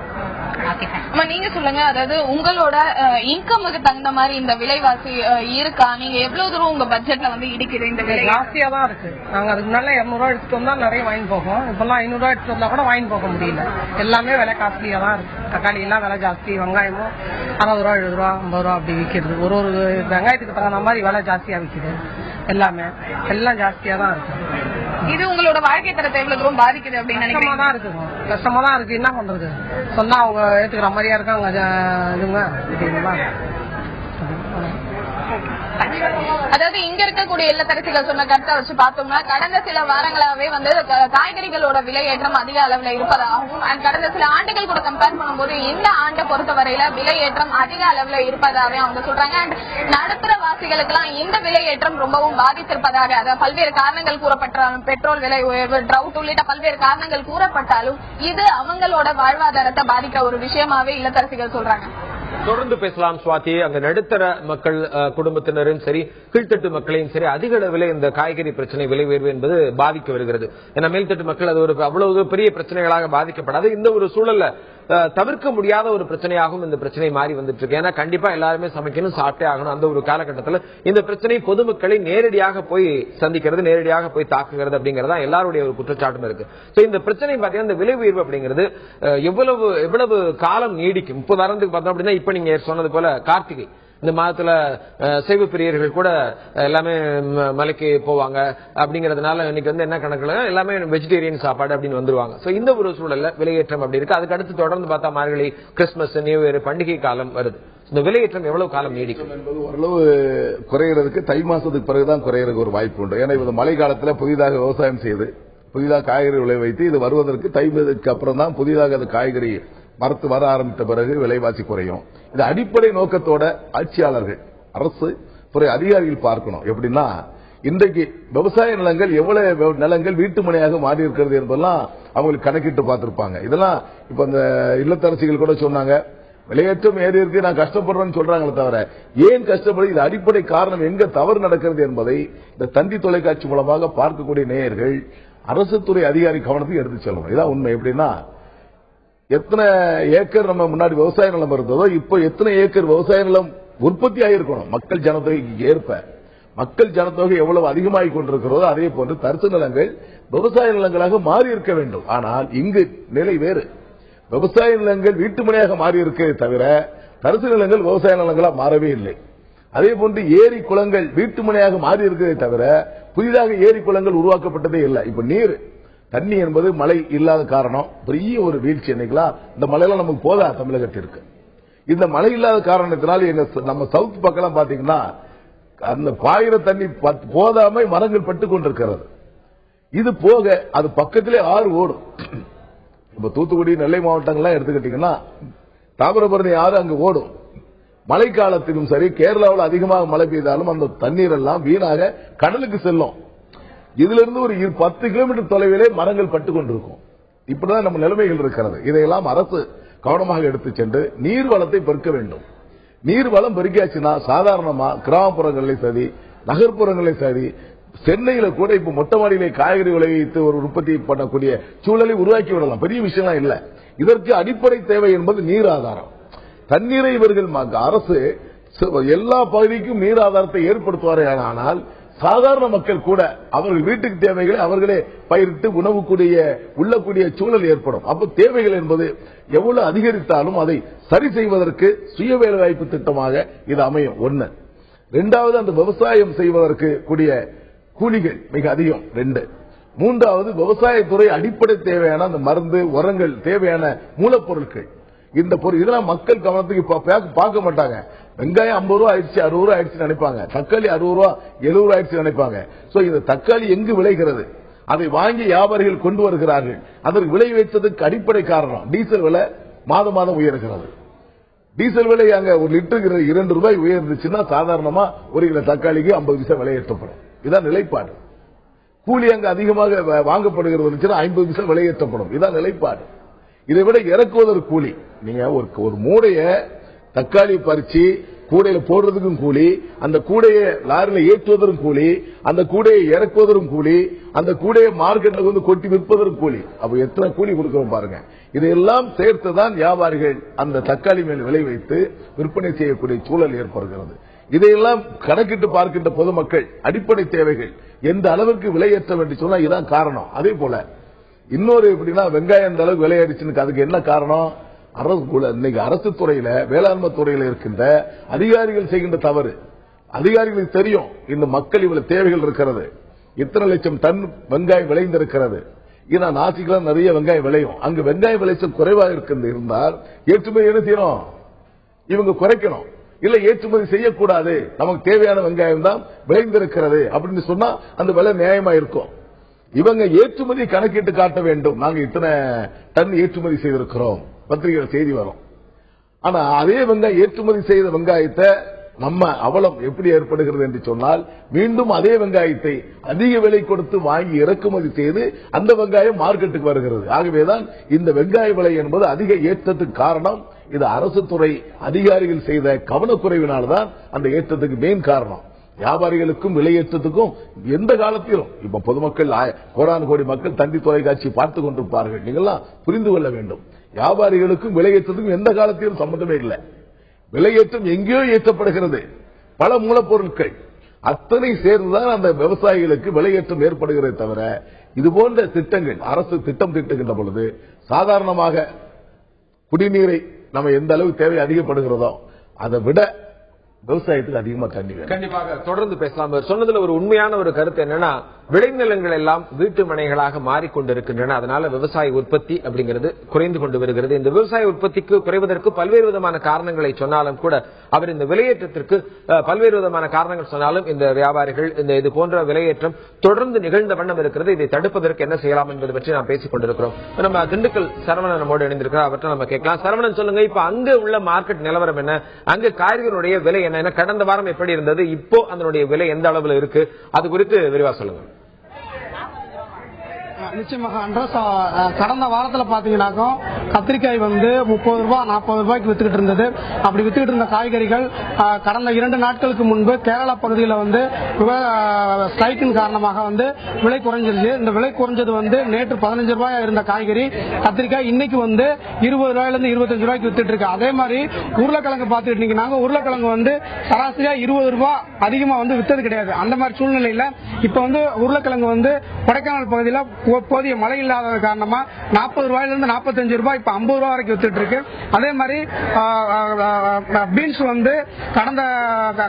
நீங்க சொல்லுங்க, அதாவது உங்களோட இன்கமுக்கு தகுந்த மாதிரி இந்த விலைவாசி இருக்கா? நீங்க எவ்வளவு தூரம் உங்க பட்ஜெட்ல வந்து இடிக்குது? இந்த விலை ஜாஸ்தியா தான் இருக்கு. நாங்க அதுக்கு முன்னால 200 ரூபாய் எடுத்துட்டு வந்தா நிறைய வாங்கி போகும், இப்பெல்லாம் 500 ரூபாய் எடுத்துட்டு வந்தா கூட வாங்கி போக முடியல. எல்லாமே விலை காஸ்ட்லியா தான் இருக்கு. தக்காளி எல்லாம் விலை ஜாஸ்தி, வெங்காயமும் 60 ரூபா 70 ரூபா 50 ரூபா அப்படி விற்கிறது. ஒரு வெங்காயத்துக்கு தகுந்த மாதிரி விலை ஜாஸ்தியா விற்குது. எல்லாமே எல்லாம் ஜாஸ்தியா தான் இருக்கு. இது உங்களோட வாழ்க்கை தரத்தை எவ்வளவு தூரம் பாதிக்குது அப்படின்னு கஷ்டமா தான் இருக்கு. கஷ்டமா தான் இருக்கு, என்ன பண்றது? சொன்னா அவங்க ஏத்துக்கிற மாதிரியா இருக்காங்க இதுங்க. அதாவது இங்க இருக்கக்கூடிய இல்லத்தரசிகள் சொன்ன கருத்தை வச்சு பார்த்தோம்னா கடந்த சில வாரங்களாவே வந்து காய்கறிகளோட விலை ஏற்றம் அதிக அளவுல இருப்பதாகவும், கடந்த சில ஆண்டுகள் கூட கம்பேர் பண்ணும்போது இந்த ஆண்டை பொறுத்தவரையில விலை ஏற்றம் அதிக அளவுல இருப்பதாகவே அவங்க சொல்றாங்க. அண்ட் நடுத்தர வாசிகளுக்கு எல்லாம் இந்த விலை ஏற்றம் ரொம்பவும் பாதித்திருப்பதாக, அதாவது பல்வேறு காரணங்கள் கூறப்பட்டாலும், பெட்ரோல் விலை உயர்வு, ட்ரவுட் உள்ளிட்ட பல்வேறு காரணங்கள் கூறப்பட்டாலும் இது அவங்களோட வாழ்வாதாரத்தை பாதிக்க ஒரு விஷயமாவே இல்லத்தரசிகள் சொல்றாங்க. தொடர்ந்து பேசலாம் சுவாதி. அங்க நடுத்தர மக்கள் குடும்பத்தினரும் சரி, கீழ்த்தட்டு மக்களையும் சரி, அதிக அளவில் இந்த காய்கறி பிரச்சனை விலை உயர்வு என்பது பாதிக்க வருகிறது. ஏன்னா மேல்தட்டு மக்கள் அது ஒரு அவ்வளவு பெரிய பிரச்சனைகளாக பாதிக்கப்படாது. இந்த ஒரு சூழல்ல தவிர்க்க முடியாத ஒரு பிரச்சனையாகவும் இந்த பிரச்சனை மாறி வந்துட்டு இருக்கு. ஏன்னா கண்டிப்பா எல்லாருமே சமைக்கணும், சாப்பிட்டே ஆகணும். அந்த ஒரு காலகட்டத்தில் இந்த பிரச்சனை பொதுமக்களை நேரடியாக போய் சந்திக்கிறது, நேரடியாக போய் தாக்குகிறது அப்படிங்கறதா எல்லாருடைய ஒரு குற்றச்சாட்டும் இருக்கு. இந்த பிரச்சனை பாத்தீங்கன்னா இந்த விலை உயர்வு அப்படிங்கிறது எவ்வளவு காலம் நீடிக்கும்? 30 வாரத்துக்கு பார்த்தோம் அப்படின்னா இப்ப நீங்க சொன்னது போல கார்த்திகை இந்த மாதத்துல சைவ பிரியர்கள் கூட எல்லாமே மலைக்கு போவாங்க அப்படிங்கறதுனால இன்னைக்கு வந்து என்ன கணக்குல எல்லாமே வெஜிடேரியன் சாப்பாடு அப்படின்னு வந்துருவாங்க. இந்த ஒரு சூழல்ல விலையேற்றம் அப்படி இருக்கு. அதுக்கு அடுத்து தொடர்ந்து பார்த்தா மார்கழி, கிறிஸ்துமஸ், நியூ இயர் பண்டிகை காலம் வருது. இந்த விலையேற்றம் எவ்வளவு காலம் நீடிக்கும் என்பது ஓரளவு குறைகிறதுக்கு தை மாசத்துக்கு பிறகுதான் குறையறதுக்கு ஒரு வாய்ப்பு உண்டு. ஏன்னா இது மழை காலத்துல புதிதாக விவசாயம் செய்து புதிதாக காய்கறி விளை வைத்து இது வருவதற்கு தை மாதத்துக்கு அப்புறம் தான் புதிதாக அது காய்கறி மரத்து வர ஆரம்பித்த பிறகு விலைவாசி குறையும். இந்த அடிப்படை நோக்கத்தோட ஆட்சியாளர்கள், அரசு துறை அதிகாரிகள் பார்க்கணும். எப்படின்னா இன்றைக்கு விவசாய நிலங்கள் எவ்வளவு நிலங்கள் வீட்டு மனையாக மாறி இருக்கிறது என்பதெல்லாம் அவங்களுக்கு கணக்கிட்டு பார்த்திருப்பாங்க. இதெல்லாம் இப்ப இந்த இல்லத்தரசிகள் கூட சொன்னாங்க, விலையேற்றம் ஏறி இருக்கு, நான் கஷ்டப்படுறேன்னு சொல்றாங்களே தவிர ஏன் கஷ்டப்படு, இது அடிப்படை காரணம் எங்க தவறு நடக்கிறது என்பதை இந்த தந்தி தொலைக்காட்சி மூலமாக பார்க்கக்கூடிய நேயர்கள் அரசு துறை அதிகாரி கவனத்துக்கு எடுத்து செல்லணும். இதான் உண்மை. எப்படின்னா எத்தனை ஏக்கர் நம்ம முன்னாடி விவசாய நிலம் இருந்ததோ இப்போ எத்தனை ஏக்கர் விவசாய நிலம் உற்பத்தி ஆகிருக்கணும். மக்கள் ஜனத்தொகைக்கு ஏற்ப மக்கள் ஜனத்தொகை எவ்வளவு அதிகமாகி கொண்டிருக்கிறதோ அதே போன்று தரிசு நிலங்கள் விவசாய நிலங்களாக மாறி இருக்க வேண்டும். ஆனால் இங்கு நிலை வேறு. விவசாய நிலங்கள் வீட்டு மனையாக மாறி இருக்கிறதே தவிர தரிசு நிலங்கள் விவசாய நிலங்களாக மாறவே இல்லை. அதே போன்று ஏரி குளங்கள் வீட்டு மனையாக மாறி இருக்கிறதே தவிர புதிதாக ஏரி குளங்கள் உருவாக்கப்பட்டதே இல்லை. இப்ப நீர் தண்ணி என்பது மழை இல்லாத காரணம் பெரிய ஒரு வீழ்ச்சி. என்னைக்கலாம் இந்த மழையெல்லாம் நமக்கு போதா தமிழகத்திற்கு. இந்த மழை இல்லாத காரணத்தினால் நம்ம சவுத் பக்கம் பாத்தீங்கன்னா அந்த பாயிர தண்ணி போதாமை மரங்கள் பட்டு கொண்டிருக்கிறது. இது போக அது பக்கத்திலே ஆறு ஓடும். இப்ப தூத்துக்குடி, நெல்லை மாவட்டங்கள்லாம் எடுத்துக்கிட்டீங்கன்னா தாமிரபரணி ஆறு அங்கு ஓடும். மழை காலத்திலும் சரி, கேரளாவில் அதிகமாக மழை பெய்தாலும் அந்த தண்ணீர் எல்லாம் வீணாக கடலுக்கு செல்லும். இதுல இருந்து ஒரு 10 கிலோமீட்டர் தொலைவிலே மரங்கள் பட்டு கொண்டிருக்கும். இப்படிதான் நம்ம நிலைமைகள் இருக்கிறது. இதையெல்லாம் அரசு கவனமாக எடுத்து சென்று நீர் வளத்தை பெருக்க வேண்டும். நீர் வளம் பெருக்காச்சுன்னா சாதாரணமா கிராமப்புறங்களிலே சரி, நகர்ப்புறங்களிலே சரி, சென்னையில கூட இப்ப மொட்டை மாடியிலே காய்கறி விளைவித்து ஒரு உற்பத்தி பண்ணக்கூடிய சூழலை உருவாக்கி விடலாம். பெரிய விஷயம்லாம் இல்ல. இதற்கு அடிப்படை தேவை என்பது நீர் ஆதாரம். தண்ணீரை இவர்கள் அரசு எல்லா பகுதிக்கும் நீர் ஆதாரத்தை ஏற்படுத்துவார்கள். ஆனால் சாதாரண மக்கள் கூட அவர்கள் வீட்டுக்கு தேவைகளை அவர்களே பயிரிட்டு உள்ளக்கூடிய சூழல் ஏற்படும். அப்ப தேவைகள் என்பது எவ்வளவு அதிகரித்தாலும் அதை சரி செய்வதற்கு சுய வேலைவாய்ப்பு திட்டமாக இது அமையும். ஒண்ணு. இரண்டாவது, அந்த விவசாயம் செய்வதற்கு கூடிய கூலிகள் மிக அதிகம் 2. 3வது விவசாயத்துறை அடிப்படை தேவையான அந்த மருந்து, உரங்கள், தேவையான மூலப்பொருட்கள், இந்த பொருள் இதெல்லாம் மக்கள் கவனத்துக்கு பார்க்க மாட்டாங்க. வெங்காயம் 50 ரூபா ஆயிடுச்சு, 60 ரூபா ஆயிடுச்சு நினைப்பாங்க. தக்காளி 60 ரூபா 70 ரூபா ஆயிடுச்சு நினைப்பாங்க. சோ இந்த தக்காளி எங்கு விளைகிறது, அதை வாங்கி வியாபாரிகள் கொண்டு வருகிறார்கள். அதற்கு விலை வைத்ததுக்கு அடிப்படை காரணம் டீசல் விலை மாதம் மாதம் உயர்கிறது. டீசல் விலை அங்க ஒரு லிட்டருக்கு 2 ரூபாய் உயர்ந்துச்சுன்னா சாதாரணமா 1 கிலோ தக்காளிக்கு 50 பைசா விலை ஏற்றப்படும். இதான் நிலைப்பாடு. கூலி அங்க அதிகமாக வாங்கப்படுகிறது 50 பைசா விலை ஏற்றப்படும். இதான் நிலைப்பாடு. இதை விட இறக்குவதற்கு கூலி, நீங்க ஒரு மூடைய தக்காளி பறிச்சு கூடையில போடுறதுக்கும் கூலி, அந்த கூடையை லாரியில ஏற்றுவதற்கும் கூலி, அந்த கூடையை இறக்குவதற்கும் கூலி, அந்த கூடையை மார்க்கெட்ல வந்து கொட்டி விற்பதற்கும் கூலி. அப்ப எத்தனை கூலி கொடுக்கிறோம் பாருங்க. இதையெல்லாம் சேர்த்துதான் வியாபாரிகள் அந்த தக்காளி மேல் விலை வைத்து விற்பனை செய்யக்கூடிய சூழல் ஏற்படுகிறது. இதையெல்லாம் கணக்கிட்டு பார்க்கின்ற பொதுமக்கள் அடிப்படை தேவைகள் எந்த அளவுக்கு விலையேற்றம் என்று சொன்னா இதுதான் காரணம். அதே போல இன்னொரு எப்படின்னா வெங்காயம் எந்த அளவுக்கு விலையேறிச்சுன்னு அதுக்கு என்ன காரணம்? இன்னைக்கு அரசு துறையில வேளாண்மை துறையில இருக்கின்ற அதிகாரிகள் செய்கின்ற தவறு. அதிகாரிகளுக்கு தெரியும் இந்த மக்கள் இவ்வளவு தேவைகள் இருக்கிறது, இத்தனை லட்சம் டன் வெங்காயம் விளைந்திருக்கிறது. ஏன்னா நாசிக்கெல்லாம் நிறைய வெங்காயம் விளையும். அங்கு வெங்காய விளைச்சல் குறைவாக இருந்தால் ஏற்றுமதி என்ன செய்யணும்? இவங்க குறைக்கணும். இல்ல ஏற்றுமதி செய்யக்கூடாது, நமக்கு தேவையான வெங்காயம் தான் விளைந்திருக்கிறது அப்படின்னு சொன்னா அந்த விலை நியாயமா இருக்கும். இவங்க ஏற்றுமதி கணக்கிட்டு காட்ட வேண்டும், நாங்க இத்தனை டன் ஏற்றுமதி செய்திருக்கிறோம், பத்திரிகைகள் செய்தி வரும். ஆனா அதே வெங்காயம் ஏற்றுமதி செய்த வெங்காயத்தை நம்ம அவலம் எப்படி ஏற்படுகிறது என்று சொன்னால் மீண்டும் அதே வெங்காயத்தை அதிக விலை கொடுத்து வாங்கி இறக்குமதி செய்து அந்த வெங்காயம் மார்க்கெட்டுக்கு வருகிறது. ஆகவேதான் இந்த வெங்காய விலை என்பது அதிக ஏற்றத்துக்கு காரணம். இது அரசு துறை அதிகாரிகள் செய்த கவனக்குறைவினால்தான் அந்த ஏற்றத்துக்கு மெயின் காரணம். வியாபாரிகளுக்கும் விலையேற்றத்துக்கும் எந்த காலத்திலும் இப்ப பொதுமக்கள் கோடானு கோடி மக்கள் தந்தி தொலைக்காட்சி பார்த்துக் கொண்டிருப்பார்கள். நீங்கள்லாம் புரிந்து கொள்ள வேண்டும், வியாபாரிகளுக்கும் விலையேற்றத்துக்கும் எந்த காலத்திலும் சம்பந்தமே இல்லை. விலையேற்றம் எங்கேயோ ஏற்றப்படுகிறது. பல மூலப்பொருட்கள் அத்தனை சேர்ந்துதான் அந்த விவசாயிகளுக்கு விலையேற்றம் ஏற்படுகிறதே தவிர இதுபோன்ற திட்டங்கள் அரசு திட்டம் தீட்டுகின்ற பொழுது சாதாரணமாக குடிநீரை நம்ம எந்த அளவு தேவை அதிகப்படுகிறதோ அதை விட விவசாயத்துக்கு அதிகமா தண்ணி வேணும். கண்டிப்பாக தொடர்ந்து பேசலாம். சொன்னதுல ஒரு உண்மையான ஒரு கருத்து என்னன்னா, விளைநிலங்கள் எல்லாம் வீட்டு மனைகளாக மாறிக்கொண்டிருக்கின்றன. அதனால விவசாய உற்பத்தி அப்படிங்கிறது குறைந்து கொண்டு வருகிறது. இந்த விவசாய உற்பத்திக்கு குறைவதற்கு பல்வேறு விதமான காரணங்களை சொன்னாலும் கூட அவர் இந்த விலையேற்றத்திற்கு பல்வேறு விதமான காரணங்கள் சொன்னாலும் இந்த வியாபாரிகள் இந்த இது போன்ற விலையேற்றம் தொடர்ந்து நிகழ்ந்த வண்ணம் இருக்கிறது. இதை தடுப்பதற்கு என்ன செய்யலாம் என்பது பற்றி நாம் பேசிக் கொண்டிருக்கிறோம். நம்ம திண்டுக்கல் சரவணன் நம்மோடு இணைந்திருக்கிறார். அவற்றை நம்ம கேட்கலாம். சரவணன், சொல்லுங்க, இப்ப அங்க உள்ள மார்க்கெட் நிலவரம் என்ன? அங்க காய்கறிகளுடைய விலை என்ன? கடந்த வாரம் எப்படி இருந்தது, இப்போ அதனுடைய விலை எந்த அளவில் இருக்கு, அது குறித்து விரிவா சொல்லுங்க. நிச்சயமாக அன்றாஸ், கடந்த வாரத்தில் பாத்தீங்கன்னாக்கா கத்திரிக்காய் வந்து 30 ரூபாய் 40 ரூபாய்க்கு வித்துக்கிட்டு இருந்தது. அப்படி வித்துக்கிட்டு இருந்த காய்கறிகள் கடந்த 2 நாட்களுக்கு முன்பு கேரளா பகுதியில் வந்து ஸ்ட்ரைக்கின் காரணமாக வந்து விலை குறைஞ்சிருச்சு. இந்த விலை குறைஞ்சது வந்து நேற்று 15 ரூபாயா இருந்த காய்கறி கத்திரிக்காய் இன்னைக்கு வந்து 20 ரூபாயிலிருந்து 25 ரூபாய்க்கு வித்துட்டு இருக்கு. அதே மாதிரி உருளைக்கிழங்கு பாத்துக்கிட்டீங்கன்னா உருளைக்கிழங்கு வந்து சராசரியா 20 ரூபாய் அதிகமா வந்து வித்தது கிடையாது. அந்த மாதிரி சூழ்நிலையில இப்ப வந்து உருளைக்கிழங்கு வந்து கொடைக்கானல் பகுதியில் போதிய மழை இல்லாத காரணமா 40 ரூபாயிலிருந்து 45 ரூபாய் இப்ப 50 ரூபாய் வரைக்கும் வித்துட்டு இருக்கு. அதே மாதிரி பீன்ஸ் வந்து கடந்த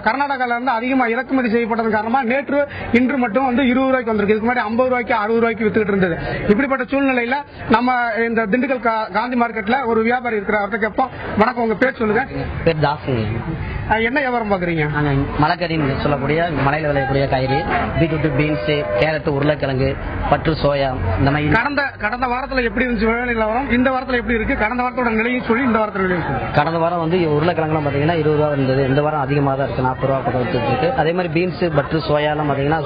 கர்நாடகால இருந்து அதிகமா இறக்குமதி செய்யப்பட்டது காரணமா நேற்று இன்று மட்டும் வந்து 20 ரூபாய்க்கு வந்திருக்கு. இதுக்கு முன்னாடி 50 ரூபாய்க்கு 60 ரூபாய்க்கு வித்துட்டு இருந்தது. இப்படிப்பட்ட சூழ்நிலையில நம்ம இந்த திண்டுக்கல் காந்தி மார்க்கெட்ல ஒரு வியாபாரி இருக்கிற அவர்கிட்ட கேட்போம். வணக்கம், உங்க பேர் சொல்லுங்க. பேர் தாசு. என்ன வியாபாரம் பாக்குறீங்க? மலைக்கறின்னு சொல்லக்கூடிய மலையில விளையக்கூடிய காய்கறி, பீட்ரூட், பீன்ஸ், கேரட், உருளைக்கிழங்கு, பற்று, சோயா, இந்த மாதிரி. கடந்த வாரத்துல எப்படி இருந்துச்சு விலை நிலவரம்? இந்த வாரத்துல எப்படி இருக்கு? கடந்த வாரத்தோட நிலையும் சொல்லி இந்த வாரத்தோட நிலையும் சொல்லி. கடந்த வாரம் வந்து உருளைக்கிழங்குலாம் பாத்தீங்கன்னா 20 ரூபா இருந்தது. இந்த வாரம் அதிகமாக தான் இருக்கு, 40 ரூபா பக்கம் வித்துட்டு இருக்கு. அதே மாதிரி பீன்ஸ், பட்ரு, சோயாலாம் பாத்தீங்கன்னா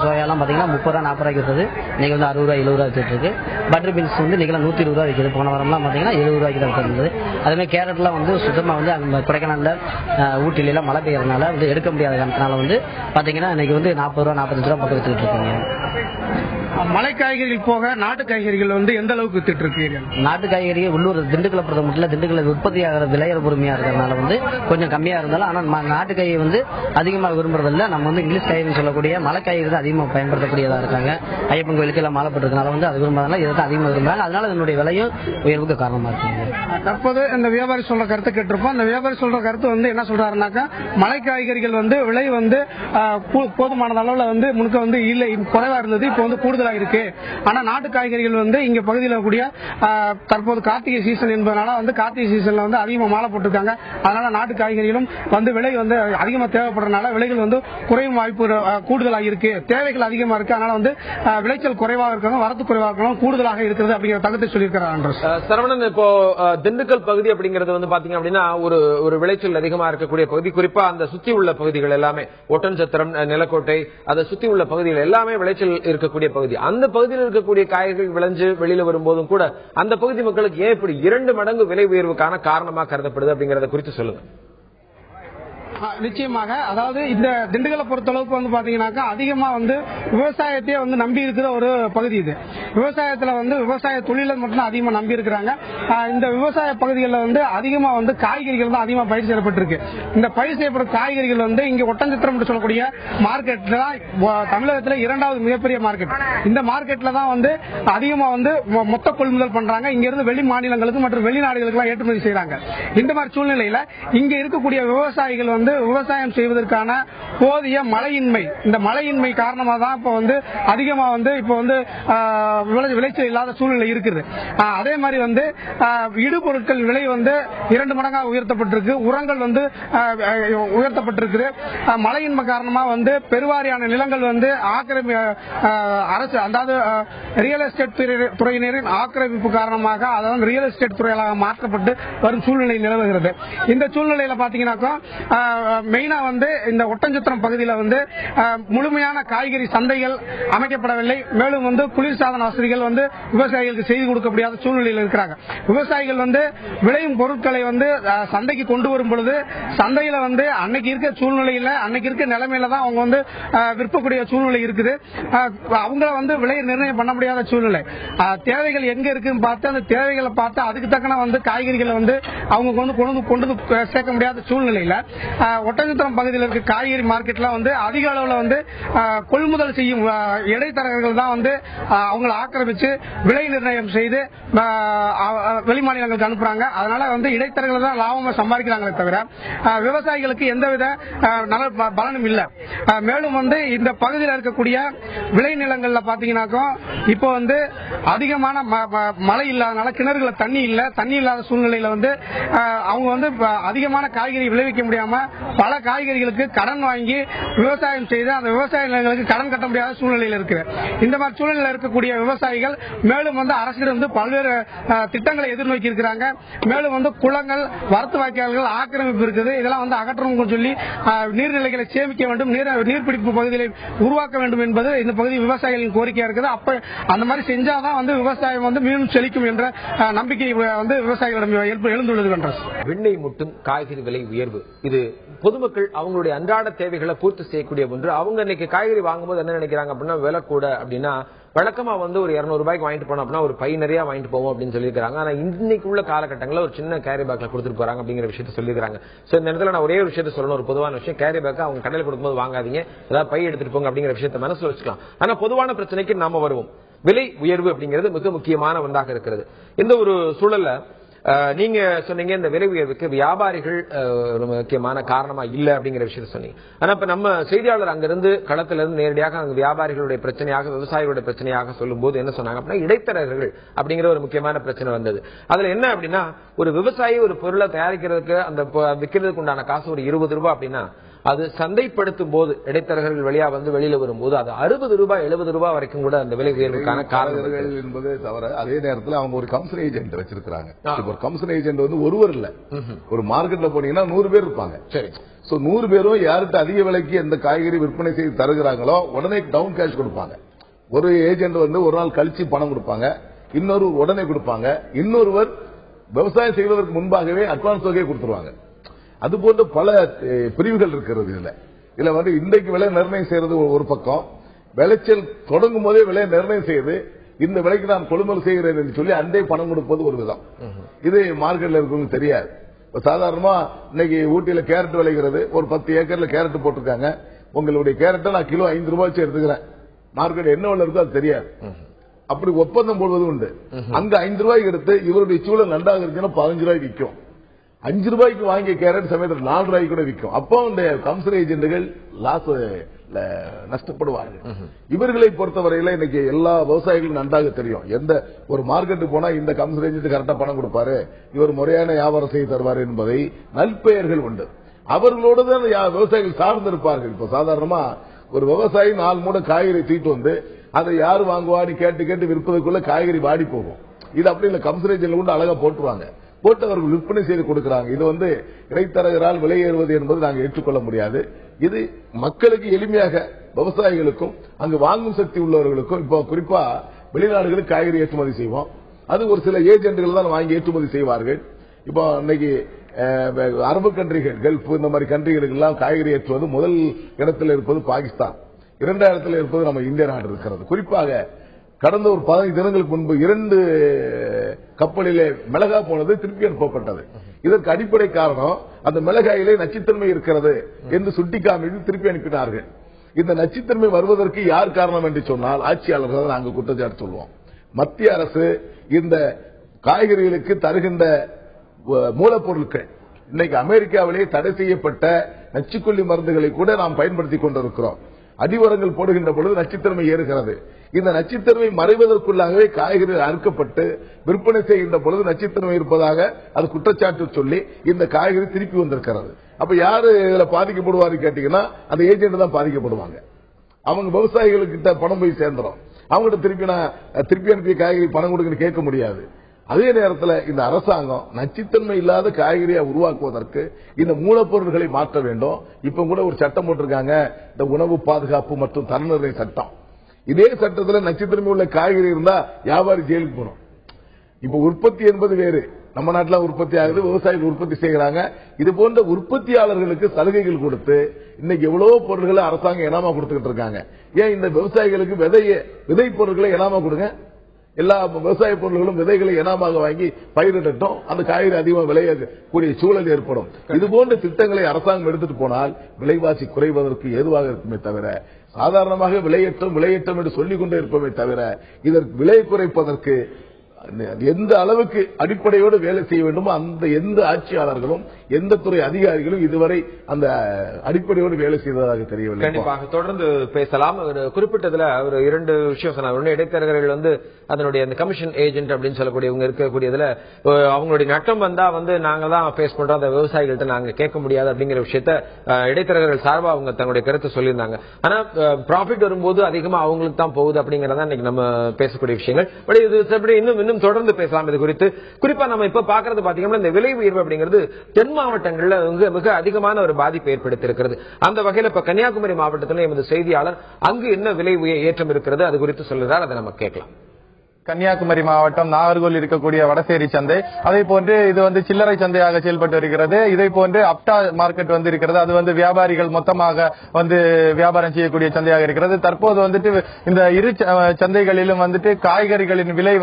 30 ரூபா 40 ரூபாய்க்கு வித்தது. இன்னைக்கு வந்து 60 ரூபா 70 ரூபா வித்துட்டு இருக்கு. பட்டர் பீன்ஸ் வந்து இன்னைக்கு 120 ரூபா விற்குது. போன வாரம்லாம் பாத்தீங்கன்னா 70 ரூபாய்க்கு தான் இருந்தது. அதே மாதிரி கேரட்லாம் வந்து சுத்தமா வந்து அந்த கொடைக்கானல்ல ஊட்டில எல்லாம் மழை பெய்யறதுனால வந்து எடுக்க முடியாத காரணத்தினால வந்து பாத்தீங்கன்னா இன்னைக்கு வந்து 40 ரூபா 45 ரூபா பக்கம் வித்துட்டு இருக்காங்க. மலை காய்கறிகள் போக நாட்டு காய்கறிகள் வந்து எந்த அளவுக்கு வித்துட்டு இருக்கு? நாட்டு காய்கறிகள் உள்ளூர் திண்டுக்கலை பொறுத்த மட்டும் திண்டுக்கல் உற்பத்தி ஆகிற விலையர் பொறுமையா இருக்கிறதுனால வந்து கொஞ்சம் கம்மியா இருந்தாலும், ஆனா நாட்டு காய்கறி வந்து அதிகமாக விரும்புறதில்ல. நம்ம வந்து இங்கிலீஷ் காய்கறி சொல்லக்கூடிய மலை காய்கறி தான் அதிகமாக பயன்படுத்தக்கூடியதா இருக்காங்க. ஐயப்பன் கோயிலுக்கு எல்லாம் மாலை போட்டிருக்கனால வந்து அது விரும்பாதனால இதை தான் அதிகமாக விரும்புறாங்க. அதனால இதனுடைய விலையும் உயர்வுக்கு காரணமா இருக்கு. தற்போது இந்த வியாபாரி சொல்ற கருத்து கேட்டிருப்போம். அந்த வியாபாரி சொல்ற கருத்து வந்து என்ன சொல்றாருனாக்கா, மலை காய்கறிகள் வந்து விலை வந்து போதுமான அளவுல வந்து முழுக்க வந்து இல்லை, குறைவா இருந்தது, இப்போ வந்து கூடுதலா இருக்கு. ஆனா நாட்டு காய்கறிகள் வந்து இங்க பகுதியில் கூடிய தற்போது கார்த்திகை சீசன் என்பதனால வந்து கார்த்திகை சீசன்ல வந்து அதிகமாக மாலை போட்டிருக்காங்க. அதனால நாட்டு காய்கறிகளும் வந்து விலை வந்து அதிகமா தேவைப்படுறதுனால விலைகள் வந்து குறையும் வாய்ப்பு கூடுதலாக இருக்கு. தேவைகள் அதிகமா இருக்கு. அதனால வந்து விளைச்சல் குறைவாக இருக்காங்க, வரத்து குறைவாக இருக்கலாம், கூடுதலாக இருக்கிறது அப்படிங்கிற தகவலை சொல்லியிருக்கிறார். சரவணன், இப்போ திண்டுக்கல் பகுதி அப்படிங்கிறது வந்து பாத்தீங்க அப்படின்னா ஒரு விளைச்சல் அதிகமா இருக்கக்கூடிய பகுதி. குறிப்பா அந்த சுத்தி உள்ள பகுதிகள் எல்லாமே ஒட்டன்சத்திரம், நிலக்கோட்டை, அதை சுத்தி உள்ள பகுதிகள் எல்லாமே விளைச்சல் இருக்கக்கூடிய பகுதி. அந்த பகுதியில் இருக்கக்கூடிய காய்கறிகள் விளைஞ்சு வெளியில வரும்போதும் கூட அந்த பகுதி மக்களுக்கு ஏன் இப்படி 2 மடங்கு விலை உயர்வுக்கான காரணமா கருதப்படுது அப்படிங்கறத குறித்து சொல்லுங்க. நிச்சயமாக, அதாவது இந்த திண்டுக்கலை பொறுத்தளவுக்கு வந்து பாத்தீங்கன்னாக்கா அதிகமா வந்து விவசாயத்தையே வந்து நம்பி இருக்கிற ஒரு பகுதி இது. விவசாயத்துல வந்து விவசாய தொழிலை மட்டும் அதிகமா நம்பி இருக்கிறாங்க. இந்த விவசாய பகுதிகளில் வந்து அதிகமா வந்து காய்கறிகள் தான் அதிகமா பயிர் செய்யப்பட்டிருக்கு. இந்த பயிர் செய்யப்பட்ட காய்கறிகள் வந்து இங்க ஒட்டஞ்சத்திரம் என்று சொல்லக்கூடிய மார்க்கெட்ல தான் தமிழகத்துல 2வது மிகப்பெரிய மார்க்கெட். இந்த மார்க்கெட்ல தான் வந்து அதிகமா வந்து மொத்த கொள்முதல் பண்றாங்க. இங்க இருந்து வெளி மாநிலங்களுக்கு மற்றும் வெளிநாடுகளுக்கு எல்லாம் ஏற்றுமதி செய்யறாங்க. இந்த மாதிரி சூழ்நிலையில இங்க இருக்கக்கூடிய விவசாயிகள் வந்து விவசாயம் செய்வதற்கான போதிய மழையின்மை, இந்த மழையின்மை காரணமாக தான் இப்ப வந்து அதிகமா வந்து இப்ப வந்து விளைச்சல் இல்லாத சூழ்நிலை இருக்குது. அதே மாதிரி வந்து இடுபொருட்கள் விலை வந்து 2 மடங்காக உயர்த்தப்பட்டிருக்கு. உரங்கள் வந்து உயர்த்தப்பட்டிருக்கு. மழையின்மை காரணமா வந்து பெருவாரியான நிலங்கள் வந்து அரசு, அதாவது ரியல் எஸ்டேட் துறையினரின் ஆக்கிரமிப்பு காரணமாக அதாவது ரியல் எஸ்டேட் துறையாக மாற்றப்பட்டு வரும் சூழ்நிலை நிலவுகிறது. இந்த சூழ்நிலையில பாத்தீங்கன்னாக்கா மெயினா வந்து இந்த ஒட்டஞ்சத்திரம் பகுதியில் வந்து முழுமையான காய்கறி சந்தைகள் அமைக்கப்படவில்லை. மேலும் வந்து குளிர்சாதன வசதிகள் வந்து விவசாயிகளுக்கு செய்து கொடுக்க முடியாத சூழ்நிலையில் இருக்கிறாங்க. விவசாயிகள் வந்து விளையும் பொருட்களை வந்து சந்தைக்கு கொண்டு வரும் பொழுது சந்தையில வந்து அன்னைக்கு இருக்க சூழ்நிலையில அன்னைக்கு இருக்க நிலைமையில தான் அவங்க வந்து விற்கக்கூடிய சூழ்நிலை இருக்குது. அவங்கள வந்து விலையை நிர்ணயம் பண்ண முடியாத சூழ்நிலை. தேவைகள் எங்க இருக்குன்னு பார்த்து அந்த தேவைகளை பார்த்து அதுக்கு தக்கன வந்து காய்கறிகளை வந்து அவங்க வந்து கொண்டு சேர்க்க முடியாத சூழ்நிலையில ஒட்டஞ்சத்திரம் பகுதியில் இருக்க காய்கறி மார்க்கெட்ல வந்து அதிக அளவுல வந்து கொள்முதல் செய்யும் இடைத்தரகர்கள் தான் வந்து அவங்களை ஆக்கிரமிச்சு விலை நிர்ணயம் செய்து வெளிமாநிலங்களுக்கு அனுப்புறாங்க. அதனால வந்து இடைத்தரகர்கள் தான் லாபமா சம்பாதிக்கிறாங்களே தவிர விவசாயிகளுக்கு எந்தவித பலனும் இல்லை. மேலும் வந்து இந்த பகுதியில் இருக்கக்கூடிய விளைநிலங்கள்ல பாத்தீங்கன்னாக்கா இப்போ வந்து அதிகமான மழை இல்லாதனால கிணறுல தண்ணி இல்லாத சூழ்நிலையில வந்து அவங்க வந்து அதிகமான காய்கறி விளைவிக்க முடியாம பல காய்கறிகளுக்கு கடன் வாங்கி விவசாயம் செய்து அந்த விவசாய நிலங்களுக்கு கடன் கட்ட முடியாத சூழ்நிலையில் இருக்கு. இந்த மாதிரி சூழ்நிலையில் இருக்கக்கூடிய விவசாயிகள் மேலும் வந்து அரசிடம் வந்து பல்வேறு திட்டங்களை எதிர்நோக்கி இருக்கிறாங்க. மேலும் வந்து குளங்கள், வரத்து வாய்க்கால்கள் ஆக்கிரமிப்பு இருக்குது. இதெல்லாம் வந்து அகற்றணும் சொல்லி நீர்நிலைகளை சேமிக்க வேண்டும், நீர்பிடிப்பு பகுதிகளை உருவாக்க வேண்டும் என்பது இந்த பகுதி விவசாயிகளின் கோரிக்கையா இருக்குது. அப்ப அந்த மாதிரி செஞ்சாதான் வந்து விவசாயம் வந்து மீண்டும் செழிக்கும் என்ற நம்பிக்கை வந்து விவசாயிகளிடம் எழுந்துள்ளது. வெண்ணெய் முட்டும் காய்கறி விலை உயர்வு இது பொதுமக்கள் அவங்களுடைய அன்றாட தேவைகளை பூர்த்தி செய்யக்கூடிய ஒன்று. அவங்க இன்னைக்கு காய்கறி வாங்கும்போது என்ன நினைக்கிறாங்க அப்படின்னா, விலை கூட அப்படின்னா வழக்கமா வந்து ஒரு 200 ரூபாய்க்கு வாங்கிட்டு போனோம் அப்படின்னா ஒரு பை நிறைய வாங்கிட்டு போவோம் அப்படின்னு சொல்லியிருக்காங்க. ஆனா இன்னைக்கு உள்ள காலகட்டங்களில் ஒரு சின்ன கேரி பேக்ல கொடுத்துட்டு போறாங்க அப்படிங்கிற விஷயத்த சொல்லியிருக்காங்க. சோ இந்த இடத்துல நான் ஒரே ஒரு விஷயத்த சொல்லணும், ஒரு பொதுவான விஷயம், கேரி பேக் அவங்க கடையில் கொடுக்கும்போது வாங்காதீங்க, ஏதாவது பை எடுத்துட்டு போங்க அப்படிங்கிற விஷயத்த மனசுல வச்சுக்கலாம். ஆனா பொதுவான பிரச்சனைக்கு நாம வருவோம். விலை உயர்வு அப்படிங்கிறது மிக முக்கியமான ஒன்றாக இருக்கிறது. இந்த ஒரு சூழல்ல நீங்க சொன்னீங்க இந்த விலை உயர்வுக்கு வியாபாரிகள் ஒரு முக்கியமான காரணமா இல்ல அப்படிங்கிற விஷயத்த சொன்னீங்க. ஆனா இப்ப நம்ம செய்தியாளர் அங்கிருந்து களத்திலிருந்து நேரடியாக அங்க வியாபாரிகளுடைய பிரச்சனையாக விவசாயிகளுடைய பிரச்சனையாக சொல்லும் போது என்ன சொன்னாங்க அப்படின்னா, இடைத்தரகர்கள் அப்படிங்கிற ஒரு முக்கியமான பிரச்சனை வந்தது. அதுல என்ன அப்படின்னா, ஒரு விவசாயி ஒரு பொருளை தயாரிக்கிறதுக்கு அந்த விற்கிறதுக்கு உண்டான காசு ஒரு 20 ரூபாய் அப்படின்னா அது சந்தைப்படுத்தும் போது இடைத்தரகர்கள் வழியா வந்து வெளியில வரும்போது அது 60 ரூபாய் 70 ரூபாய் வரைக்கும் கூட அந்த விலை உயர்வுக்கான காரணங்கள் என்பது தவிர அதே நேரத்தில் அவங்க ஒரு கமிஷன் ஏஜென்ட் வச்சிருக்காங்க. ஒரு கமிஷன் ஏஜென்ட் வந்து ஒருவர் இல்ல, ஒரு மார்க்கெட்ல போனீங்கன்னா 100 பேர் இருப்பாங்க. சரி, 100 பேரும் யார்கிட்ட அதிக விலைக்கு எந்த காய்கறி விற்பனை செய்து தருகிறாங்களோ உடனே டவுன் கேஷ் கொடுப்பாங்க. ஒரு ஏஜென்ட் வந்து ஒரு நாள் கழிச்சு பணம் கொடுப்பாங்க, இன்னொரு உடனே கொடுப்பாங்க, இன்னொருவர் விவசாயம் செய்வதற்கு முன்பாகவே அட்வான்ஸ் தொகையை கொடுத்துருவாங்க. அது போன்ற பல பிரிவுகள் இருக்கிறது. இதுல வந்து இன்றைக்கு விலை நிர்ணயம் செய்யறது ஒரு பக்கம், விளைச்சல் தொடங்கும் போதே விலையை நிர்ணயம் செய்து இந்த விலைக்கு நான் கொள்முதல் செய்கிறேன் என்று சொல்லி அண்டே பணம் கொடுப்பது ஒரு விதம். இது மார்க்கெட்ல இருக்கவங்களுக்கு தெரியாது. சாதாரணமா இன்னைக்கு ஊட்டியில கேரட் விளைகிறது, ஒரு 10 ஏக்கர்ல கேரட் போட்டிருக்காங்க. உங்களுடைய கேரட்டை நான் கிலோ 5 ரூபாய் வச்சு எடுத்துக்கிறேன், மார்க்கெட் என்ன விலை இருக்கோ அது தெரியாது. அப்படி ஒப்பந்தம் போடுவது உண்டு. அங்க 5 ரூபாய்க்கு எடுத்து இவருடைய சூழல் நன்றாக இருக்குன்னா 15 ரூபாய்க்கு விற்கும். 5 ரூபாய்க்கு வாங்கிய கேரட் சமயத்தில் 4 ரூபாய்க்கு கூட விற்கும். அப்போ இந்த கம்சர் ஏஜென்ட்டுகள் லாஸ் நஷ்டப்படுவார்கள். இவர்களை பொறுத்தவரையில இன்னைக்கு எல்லா விவசாயிகளும் நன்றாக தெரியும். எந்த ஒரு மார்க்கெட்டுக்கு போனா இந்த கம்சர் ஏஜென்ட் கரெக்டா பணம் கொடுப்பாரு, இவர் முறையான வியாபாரம் செய்து தருவார் என்பதை நல்பெயர்கள் உண்டு. அவர்களோடு தான் விவசாயிகள் சார்ந்திருப்பார்கள். இப்ப சாதாரணமா ஒரு விவசாயி 4 மூடை காய்கறி தூக்கிட்டு வந்து அதை யாரு வாங்குவான்னு கேட்டு கேட்டு விற்பதற்குள்ள காய்கறி வாடி போகும். இது அப்படி இல்ல, கம்சர் ஏஜென்ட்ல கொண்டு அழகா போட்டுருவாங்க, போட்டு அவர்கள் விற்பனை செய்து கொடுக்கிறாங்க. இது இடைத்தரகரால் விலையேறுவது என்பது நாங்கள் ஏற்றுக்கொள்ள முடியாது. இது மக்களுக்கு எளிமையாக விவசாயிகளுக்கும் அங்கு வாங்கும் சக்தி உள்ளவர்களுக்கும், இப்போ குறிப்பா வெளிநாடுகளுக்கு காய்கறி ஏற்றுமதி செய்வோம், அது ஒரு சில ஏஜென்ட்கள் தான் வாங்கி ஏற்றுமதி செய்வார்கள். இப்போ இன்னைக்கு அரபு கண்ட்ரிகள், கல்ஃப் இந்த மாதிரி கண்ட்ரிகளுக்கு எல்லாம் காய்கறி ஏற்றுவது முதல் இடத்தில் இருப்பது பாகிஸ்தான், 2வது இடத்தில் இருப்பது நம்ம இந்திய நாடு இருக்கிறது. குறிப்பாக கடந்த ஒரு 15 தினங்களுக்கு முன்பு 2 கப்பலிலே மிளகாய் போனது திருப்பி அனுப்பப்பட்டது. இதற்கு அடிப்படை காரணம் அந்த மிளகாயிலே நச்சுத்தன்மை இருக்கிறது என்று சுட்டிக்காமிட்டு திருப்பி அனுப்பினார்கள். இந்த நச்சுத்தன்மை வருவதற்கு யார் காரணம் என்று சொன்னால் ஆட்சியாளர்கள் நாங்கள் குற்றச்சாட்டு சொல்லுவோம். மத்திய அரசு இந்த காய்கறிகளுக்கு தருகின்ற மூலப்பொருட்கள் இன்னைக்கு அமெரிக்காவிலே தடை செய்யப்பட்ட நச்சுக்கொல்லி மருந்துகளை கூட நாம் பயன்படுத்திக் கொண்டிருக்கிறோம். அடிவரங்கள் போடுகின்ற பொழுது நச்சுத்தன்மை ஏறுகிறது. இந்த நச்சுத்தன்மை மறைவதற்குள்ளாகவே காய்கறிகள் அறுக்கப்பட்டு விற்பனை செய்கின்ற பொழுது நச்சுத்தன்மை இருப்பதாக அது குற்றச்சாட்டு சொல்லி இந்த காய்கறி திருப்பி வந்திருக்கிறது. அப்ப யாரு இதுல பாதிக்கப்படுவாரு கேட்டீங்கன்னா அந்த ஏஜென்ட் தான் பாதிக்கப்படுவாங்க. அவங்க விவசாயிகளுக்கிட்ட பணம் போய் சேர்ந்துடும். அவங்ககிட்ட திருப்பி அனுப்பிய காய்கறி பணம் கொடுக்கன்னு கேட்க முடியாது. அதே நேரத்தில் இந்த அரசாங்கம் நச்சுத்தன்மை இல்லாத காய்கறியை உருவாக்குவதற்கு இந்த மூலப்பொருட்களை மாற்ற வேண்டும். இப்ப கூட ஒரு சட்டம் போட்டிருக்காங்க, இந்த உணவு பாதுகாப்பு மற்றும் தரநிலை சட்டம். இதே சட்டத்தில் நச்சுத்தன்மை உள்ள காய்கறி இருந்தா வியாபாரி ஜெயிலுக்கு போகணும். இப்ப உற்பத்தி என்பது வேறு, நம்ம நாட்டில் உற்பத்தி ஆகுது, விவசாயிகள் உற்பத்தி செய்யறாங்க. இது போன்ற உற்பத்தியாளர்களுக்கு சலுகைகள் கொடுத்து இன்னைக்கு எவ்வளவு பொருட்களை அரசாங்கம் இனாமா கொடுத்துக்கிட்டு இருக்காங்க. ஏன் இந்த விவசாயிகளுக்கு விதை பொருட்களை இனாமா கொடுங்க, எல்லா விவசாய பொருட்களும் விதைகளை இனாமாக வாங்கி பயிரிடட்டும், அந்த காய்கறி அதிகமாக விளையக்கூடிய சூழல் ஏற்படும். இதுபோன்ற திட்டங்களை அரசாங்கம் எடுத்துட்டு போனால் விலைவாசி குறைவதற்கு ஏதுவாக இருக்குமே தவிர, சாதாரணமாக விலையேற்றம் என்று சொல்லிக் கொண்டே இருப்போமே தவிர, இதற்கு விலை குறைப்பதற்கு எந்த அளவுக்கு அடிப்படையோடு வேலை செய்ய வேண்டுமோ அந்த எந்த ஆட்சியாளர்களும் எந்த துறை அதிகாரிகளும் இதுவரை அந்த அடிப்படையோடு வேலை செய்ததாக தெரியவில்லை. கண்டிப்பாக தொடர்ந்து பேசலாம். ஒரு குறிப்பிட்டதுல ஒரு 2 விஷயம் சொன்னார். ஒன்னு, இடைத்தரகர்கள் அதனுடைய அந்த கமிஷன் ஏஜென்ட் அப்படின்னு சொல்லக்கூடியவங்க இருக்கக்கூடியதுல அவங்களுடைய நட்டம் வந்தா நாங்க தான் பேஸ் பண்றோம், அந்த விவசாயிகள்ட்ட நாங்க கேட்க முடியாது அப்படிங்கிற விஷயத்த இடைத்தரகர்கள் சார்பா அவங்க தங்களுடைய கருத்தை சொல்லியிருந்தாங்க. ஆனா ப்ராஃபிட் வரும்போது அதிகமா அவங்களுக்கு தான் போகுது அப்படிங்கறதா இன்னைக்கு நம்ம பேசக்கூடிய விஷயங்கள். பட் இது இன்னும் தொடர்ந்து பேசலாம். இது குறித்து குறிப்பா நம்ம இப்ப பாக்குறது பாத்தீங்கன்னா இந்த விலை உயர்வு அப்படிங்கிறது தென் மாவட்டங்கள்ல மிக அதிகமான ஒரு பாதிப்பு ஏற்படுத்தி இருக்கிறது. அந்த வகையில் இப்ப கன்னியாகுமரி மாவட்டத்தில் எமது செய்தியாளர் அங்கு என்ன விலை ஏற்றம் இருக்கிறது அது குறித்து சொல்லுறார், அதை நம்ம கேட்கலாம். கன்னியாகுமரி மாவட்டம் நாகர்கோவில் இருக்கக்கூடிய வடசேரி சந்தை, அதே போன்று இது சில்லறை சந்தையாக செயல்பட்டு வருகிறது. இதை போன்று அப்டா மார்க்கெட் இருக்கிறது, அது வியாபாரிகள் மொத்தமாக வியாபாரம் செய்யக்கூடிய சந்தையாக இருக்கிறது. தற்போது இந்த இரு சந்தைகளிலும் காய்கறிகளின் விலை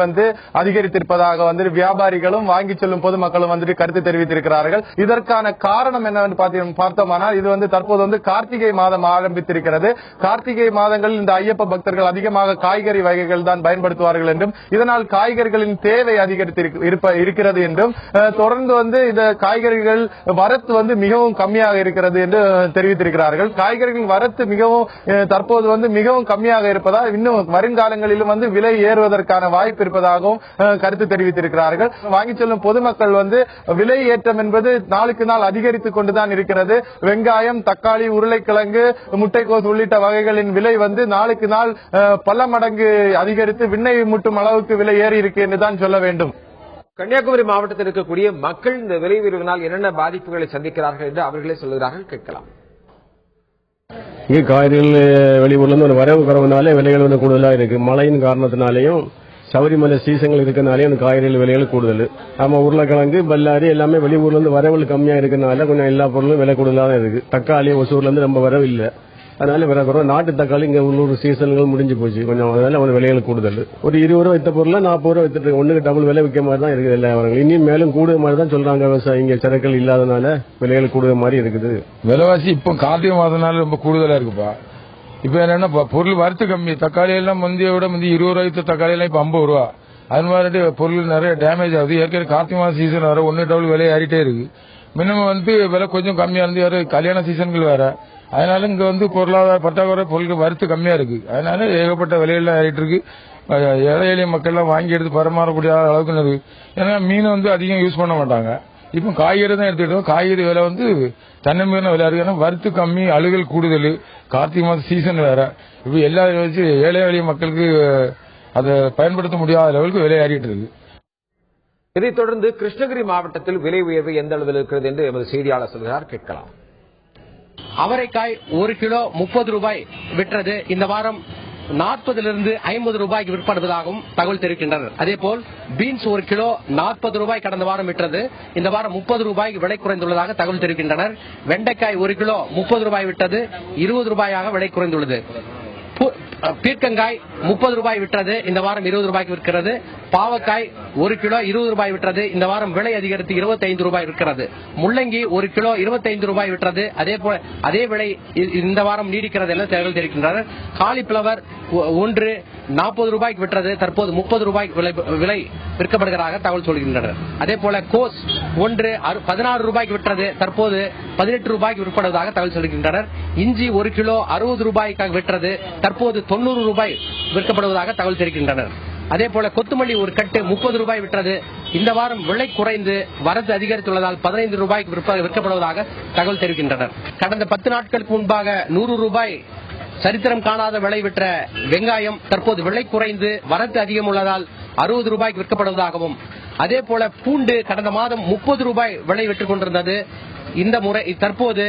அதிகரித்திருப்பதாக வியாபாரிகளும் வாங்கி செல்லும் பொதுமக்களும் கருத்து தெரிவித்திருக்கிறார்கள். இதற்கான காரணம் என்னவென்று பார்த்தோமானால், இது தற்போது கார்த்திகை மாதம் ஆரம்பித்திருக்கிறது. கார்த்திகை மாதங்களில் இந்த ஐயப்ப பக்தர்கள் அதிகமாக காய்கறி வகைகள் தான் பயன்படுத்துவார்கள் என்றும், இதனால் காய்கறிகளின் தேவை அதிகரித்து இருக்கிறது என்றும், தொடர்ந்து இந்த காய்கறிகள் வரத்து மிகவும் கம்மியாக இருக்கிறது என்று தெரிவித்திருக்கிறார்கள். காய்கறிகளின் வரத்து தற்போது மிகவும் கம்மியாக இருப்பதால் இன்னும் வருங்காலங்களிலும் விலை ஏறுவதற்கான வாய்ப்பு இருப்பதாகவும் கருத்து தெரிவித்திருக்கிறார்கள். வாங்கிச் செல்லும் பொதுமக்கள் விலை ஏற்றம் என்பது நாளுக்கு நாள் அதிகரித்துக் கொண்டுதான் இருக்கிறது. வெங்காயம், தக்காளி, உருளைக்கிழங்கு, முட்டைக்கோஸ் உள்ளிட்ட வகைகளின் விலை நாளுக்கு நாள் பல மடங்கு அதிகரித்து விண்ணை முட்டும் அளவுக்கு விலை ஏறி இருக்கு என்றுதான் சொல்ல வேண்டும். கன்னியாகுமரி மாவட்டத்தில் இருக்கக்கூடிய மக்கள் இந்த விலை உயர்வினால் என்னென்ன பாதிப்புகளை சந்திக்கிறார்கள் என்று அவர்களே சொல்லுகிறார்கள், கேட்கலாம். இங்கே காய்கறிகள் வெளியூர்ல ஒரு வரவு குறைவுனாலே விலைகள் கூடுதலாக இருக்கு. மழையின் காரணத்தினாலேயும் சபரிமலை சீசன்கள் இருக்கிறதுனாலே அந்த காய்கறிகள் விலைகள் கூடுதல். நம்ம உருளைக்கிழங்கு, பல்லாரி எல்லாமே வெளியூர்ல இருந்து வரவு கம்மியா இருக்கனால கொஞ்சம் எல்லா பொருளும் விலை கூடுதலாக இருக்கு. தக்காளி ஒசூர்ல இருந்து ரொம்ப வரவு இல்லை. அதனால விலை குறைவு. நாட்டு தக்காளி இங்க உள்ளூர் சீசன்கள் முடிஞ்சு போச்சு கொஞ்சம், அதனால ஒரு விலைகள் கூடுதல். ஒரு 20 ரூபா வித்த பொருள் 40 ரூபா வித்துட்டு ஒண்ணுக்கு டபுள் விலை விற்க மாதிரி தான் இருக்குது எல்லா விவரங்களும். இனியும் மேலும் கூடுதல் மாதிரி தான் சொல்றாங்க விவசாயிங்க. சரக்குகள் இல்லாதனால விலைகள் கூடுதல் மாதிரி இருக்குது. விலைவாசி இப்போ கார்த்திகை மாதம்னால ரொம்ப கூடுதலா இருக்குப்பா. இப்ப என்னன்னா பொருள் வரத்து கம்மி. தக்காளி எல்லாம் முந்தைய விட 20 ரூபாய்க்கு தக்காளி எல்லாம் இப்ப 50 ரூபா. அது மாதிரி பொருள் நிறைய டேமேஜ் ஆகுது. ஏற்கனவே கார்த்திகை மாதம் சீசன் வர ஒன்னு டபுள் விலை ஏறிட்டே இருக்கு. மினிமம் விலை கொஞ்சம் கம்மியா இருந்து வேற கல்யாண சீசன்கள் வேற. அதனால இங்க பொருளாதார பற்றாக்குறை பொருளுக்கு வரத்து கம்மியா இருக்கு. அதனால ஏகப்பட்ட விலையெல்லாம் ஏறிட்டு இருக்கு. ஏழை எளிய மக்கள் எல்லாம் வாங்கி எடுத்து பரமாறக்கூடிய அளவுக்கு இருக்கு. ஏன்னா மீன் அதிகம் யூஸ் பண்ண மாட்டாங்க. இப்ப காய்கறி தான் எடுத்துக்கிட்டோம். காய்கறி விலை தன்னம்பிக்கையான விலை இருக்கு. ஏன்னா வரத்து கம்மி, அழுகல் கூடுதல், கார்த்திகை மாதம் சீசன் வேற. இப்ப எல்லா வச்சு ஏழை எளிய மக்களுக்கு அதை பயன்படுத்த முடியாத லெவலுக்கு விலை ஏறிட்டு இருக்கு. இதைத் தொடர்ந்து கிருஷ்ணகிரி மாவட்டத்தில் விலை உயர்வு எந்த அளவில் இருக்கிறது என்று எமது செய்தியாளர் சொல்கிறார், கேட்கலாம். அவரைக்காய் 1 கிலோ 30 ரூபாய் விற்றது இந்த வாரம் 40 50 ரூபாய்க்கு விற்படுவதாகவும் தகவல் தெரிவிக்கின்றனர். அதேபோல் பீன்ஸ் 1 கிலோ 40 ரூபாய் கடந்த வாரம் விற்றது இந்த வாரம் 30 ரூபாய்க்கு விலை குறைந்துள்ளதாக தகவல் தெரிவிக்கின்றனர். வெண்டைக்காய் 1 கிலோ 30 ரூபாய் விற்றது 20 ரூபாயாக விலை குறைந்துள்ளது. பீர்க்கங்காய் 30 ரூபாய் விற்றது இந்த வாரம் 20 ரூபாய்க்கு விற்கிறது. பாவக்காய் 1 கிலோ 20 ரூபாய் விற்றது இந்த வாரம் விலை அதிகரித்து 25 ரூபாய் விற்கிறது. முள்ளங்கி 1 கிலோ 25 ரூபாய் விற்றது அதே விலை இந்த வாரம் நீடிக்கிறது என தகவல் தெரிவிக்கின்றனர். காலிஃபிளவர் 1 40 ரூபாய்க்கு விற்றது தற்போது 30 ரூபாய்க்கு விலை விற்கப்படுகிறதாக தகவல் சொல்கின்றனர். அதே போல கோஸ் 1 16 ரூபாய்க்கு விற்றது தற்போது 18 ரூபாய்க்கு விற்படுவதாக தகவல் சொல்கின்றனர். இஞ்சி 1 கிலோ 60 ரூபாய்க்காக விற்றது தற்போது 90 ரூபாய் விற்கப்படுவதாக தகவல் தெரிவிக்கின்றனர். அதே போல கொத்துமல்லி ஒரு கட்டு 30 ரூபாய் விற்றது இந்த வாரம் விலை குறைந்து வரத்து அதிகரித்துள்ளதால் 15 ரூபாய்க்கு விற்கப்படுவதாக தகவல் தெரிவிக்கின்றனர். கடந்த 10 நாட்களுக்கு முன்பாக 100 ரூபாய் சரித்திரம் காணாத விலை விற்ற வெங்காயம் தற்போது விலை குறைந்து வரத்து அதிகம் உள்ளதால் 60 ரூபாய்க்கு விற்கப்படுவதாகவும், அதே போல பூண்டு கடந்த மாதம் 30 ரூபாய் விலை விற்றுக் கொண்டிருந்தது இந்த முறை தற்போது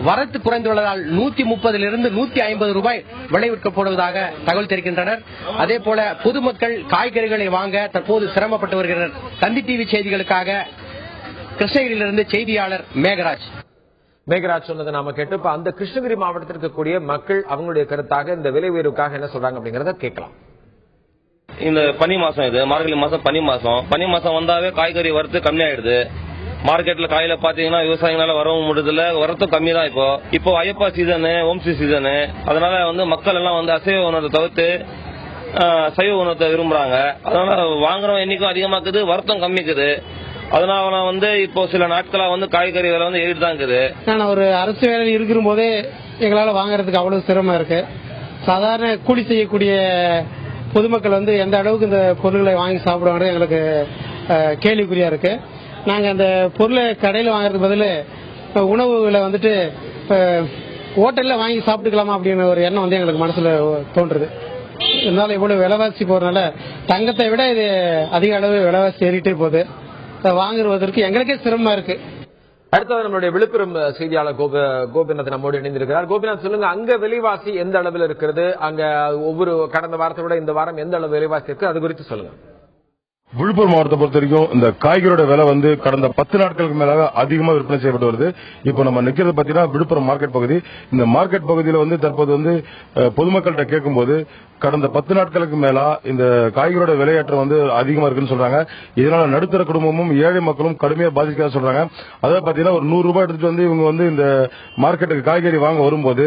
வரத்து குறைந்துள்ளதால் 130 150 ரூபாய் விலை விற்கப்படுவதாக தகவல் தெரிவிக்கின்றனர். அதே போல பொதுமக்கள் காய்கறிகளை வாங்க தற்போது சிரமப்பட்டு வருகின்றனர். தந்தி டிவி செய்திகளுக்காக கிருஷ்ணகிரியிலிருந்து செய்தியாளர் மேகராஜ். மேகராஜ் சொன்னதை நாம கேட்டு இப்ப அந்த கிருஷ்ணகிரி மாவட்டத்தில் இருக்கக்கூடிய மக்கள் அவங்களுடைய கருத்தாக இந்த விலை உயர்வுக்காக என்ன சொல்றாங்க அப்படிங்கறத கேட்கலாம். இந்த பனி மாசம், இது மார்கழி மாசம் பனி மாசம் வந்தாவே காய்கறி வரத்து கம்மியாயிடுது. மார்க்கெட்ல காயில பாத்தீங்கன்னா விவசாயிகளால வரவும் முடியல, வரத்தும் கம்மி தான். இப்போ ஐயப்பா சீசனு, ஓம்சி சீசனு, அதனால மக்கள் எல்லாம் அசைவ உணவை தவிர்த்து சைவ உணவத்தை விரும்புறாங்க. அதனால வாங்குறவங்க எண்ணிக்கும் அதிகமாக்குது, வரத்தும் கம்மிக்குது. அதனால இப்போ சில நாட்களா காய்கறி விலை ஏறிட்டு தான் இருக்குது. நான் ஒரு அரசு வேலையில் இருக்கிற போதே எங்களால வாங்குறதுக்கு அவ்வளவு சிரமம் இருக்கு. சாதாரண கூலி செய்யக்கூடிய பொதுமக்கள் எந்த அளவுக்கு இந்த பொருட்களை வாங்கி சாப்பிடுவாங்க எங்களுக்கு கேள்விக்குறியா இருக்கு. நாங்க அந்த பொருளை கடையில் வாங்குறதுக்கு பதில் உணவுகளை ஹோட்டல்ல வாங்கி சாப்பிட்டுக்கலாமா அப்படின்னு ஒரு எண்ணம் எங்களுக்கு மனசுல தோன்றுது. இருந்தாலும் இவ்வளவு விலைவாசி போறதுனால தங்கத்தை விட இது அதிக அளவு விலைவாசி ஏறிட்டே போகுது. வாங்குவதற்கு எங்களுக்கே சிரமமா இருக்கு. அடுத்தது நம்மளுடைய விழுப்புரம் செய்தியாளர் கோபிநாத் நம்மோடு இணைந்திருக்கிறார். கோபிநாத், சொல்லுங்க, அங்க விலைவாசி எந்த அளவில் இருக்கிறது? அங்க ஒவ்வொரு கடந்த வாரத்தை விட இந்த வாரம் எந்த அளவு விலைவாசி இருக்கு, அது குறித்து சொல்லுங்க. விழுப்புரம் மாவட்டத்தை பொறுத்த வரைக்கும் இந்த காய்கறியோட விலை கடந்த 10 நாட்களுக்கு மேலாக அதிகமாக விற்பனை செய்யப்பட்டு வருது. இப்போ நம்ம நிக்கிறது பாத்தீங்கன்னா விழுப்புரம் மார்க்கெட் பகுதி. இந்த மார்க்கெட் பகுதியில் தற்போது பொதுமக்கள்கிட்ட கேட்கும்போது கடந்த 10 நாட்களுக்கு மேலா இந்த காய்கறியோட விலையேற்றம் அதிகமா இருக்குன்னு சொல்றாங்க. இதனால நடுத்தர குடும்பமும் ஏழை மக்களும் கடுமையா பாதிக்கிறதா சொல்றாங்க. அதாவது பாத்தீங்கன்னா ஒரு 100 ரூபாய் எடுத்துட்டு இவங்க இந்த மார்க்கெட்டுக்கு காய்கறி வாங்க வரும்போது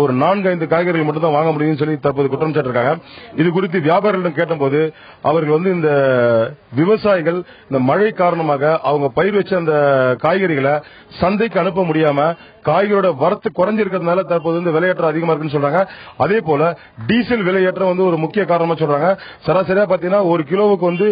ஒரு 4-5 காய்கறிகள் மட்டும் தான் வாங்க முடியும்னு சொல்லி தற்போது குற்றம் சாட்டிருக்காங்க. இது குறித்து வியாபாரிகளிடம் கேட்டபோது அவர்கள் இந்த விவசாயிகள் இந்த மழை காரணமாக அவங்க பயிர் வச்ச அந்த காய்கறிகளை சந்தைக்கு அனுப்ப முடியாம காய்கறியோட வரத்து குறைஞ்சிருக்கிறதுனால தற்போது விலையேற்றம் அதிகமா இருக்குன்னு சொல்றாங்க. அதே போல டீசல் விலையேற்றம் ஒரு முக்கிய காரணமா சொல்றாங்க. சராசரியா பாத்தீங்கன்னா ஒரு கிலோவுக்கு 2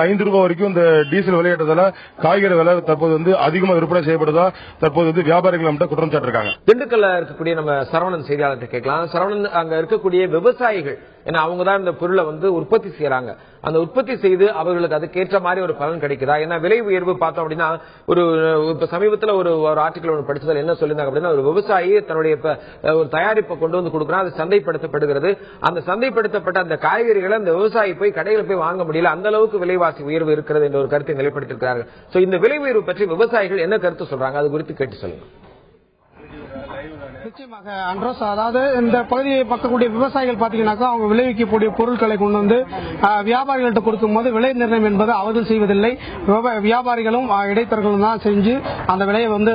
5 ரூபாய் வரைக்கும் இந்த டீசல் விலையேற்றதால காய்கறி விலை தற்போது அதிகமா விற்பனை செய்யப்படுதா தற்போது வியாபாரிகள் நம்மகிட்ட குற்றம் சாட்டிருக்காங்க. திண்டுக்கல்ல இருக்கக்கூடிய நம்ம சரவணன் செய்தியாளர்கிட்ட கேட்கலாம். சரவணன், அங்க இருக்கக்கூடிய விவசாயிகள், ஏன்னா அவங்க தான் இந்த பொருளை உற்பத்தி செய்யறாங்க, அந்த உற்பத்தி செய்து அவர்களுக்கு அதுக்கேற்ற மாதிரி ஒரு பலன் கிடைக்குதா? ஏன்னா விலை உயர்வு பார்த்தோம் அப்படின்னா இப்ப சமீபத்தில் ஒரு ஆர்டிகல் ஒன்று படிச்சதில் என்ன சொல்லியிருந்தாங்க அப்படின்னா, ஒரு விவசாயி தன்னுடைய ஒரு தயாரிப்பை கொண்டு கொடுக்குறான், அது சந்தைப்படுத்தப்படுகிறது. அந்த சந்தைப்படுத்தப்பட்ட அந்த காய்கறிகளை அந்த விவசாயி போய் கடையில போய் வாங்க முடியல, அந்த அளவுக்கு விலைவாசி உயர்வு இருக்கிறது என்ற ஒரு கருத்தை நிலைப்படுத்தியிருக்கிறார்கள். சோ இந்த விலை உயர்வு பற்றி விவசாயிகள் என்ன கருத்து சொல்றாங்க, அது குறித்து கேட்டு சொல்லுங்க. நிச்சயமாக அன்ரோஸ், அதாவது இந்த பகுதியை பார்க்கக்கூடிய விவசாயிகள் பாத்தீங்கன்னாக்கா அவங்க விளைவிக்கக்கூடிய பொருட்களை கொண்டு வந்து வியாபாரிகள்கிட்ட கொடுக்கும் போது விலை நிர்ணயம் என்பது அவர்கள் செய்வதில்லை. வியாபாரிகளும் இடைத்தரகர்களும் தான் செஞ்சு அந்த விலையை வந்து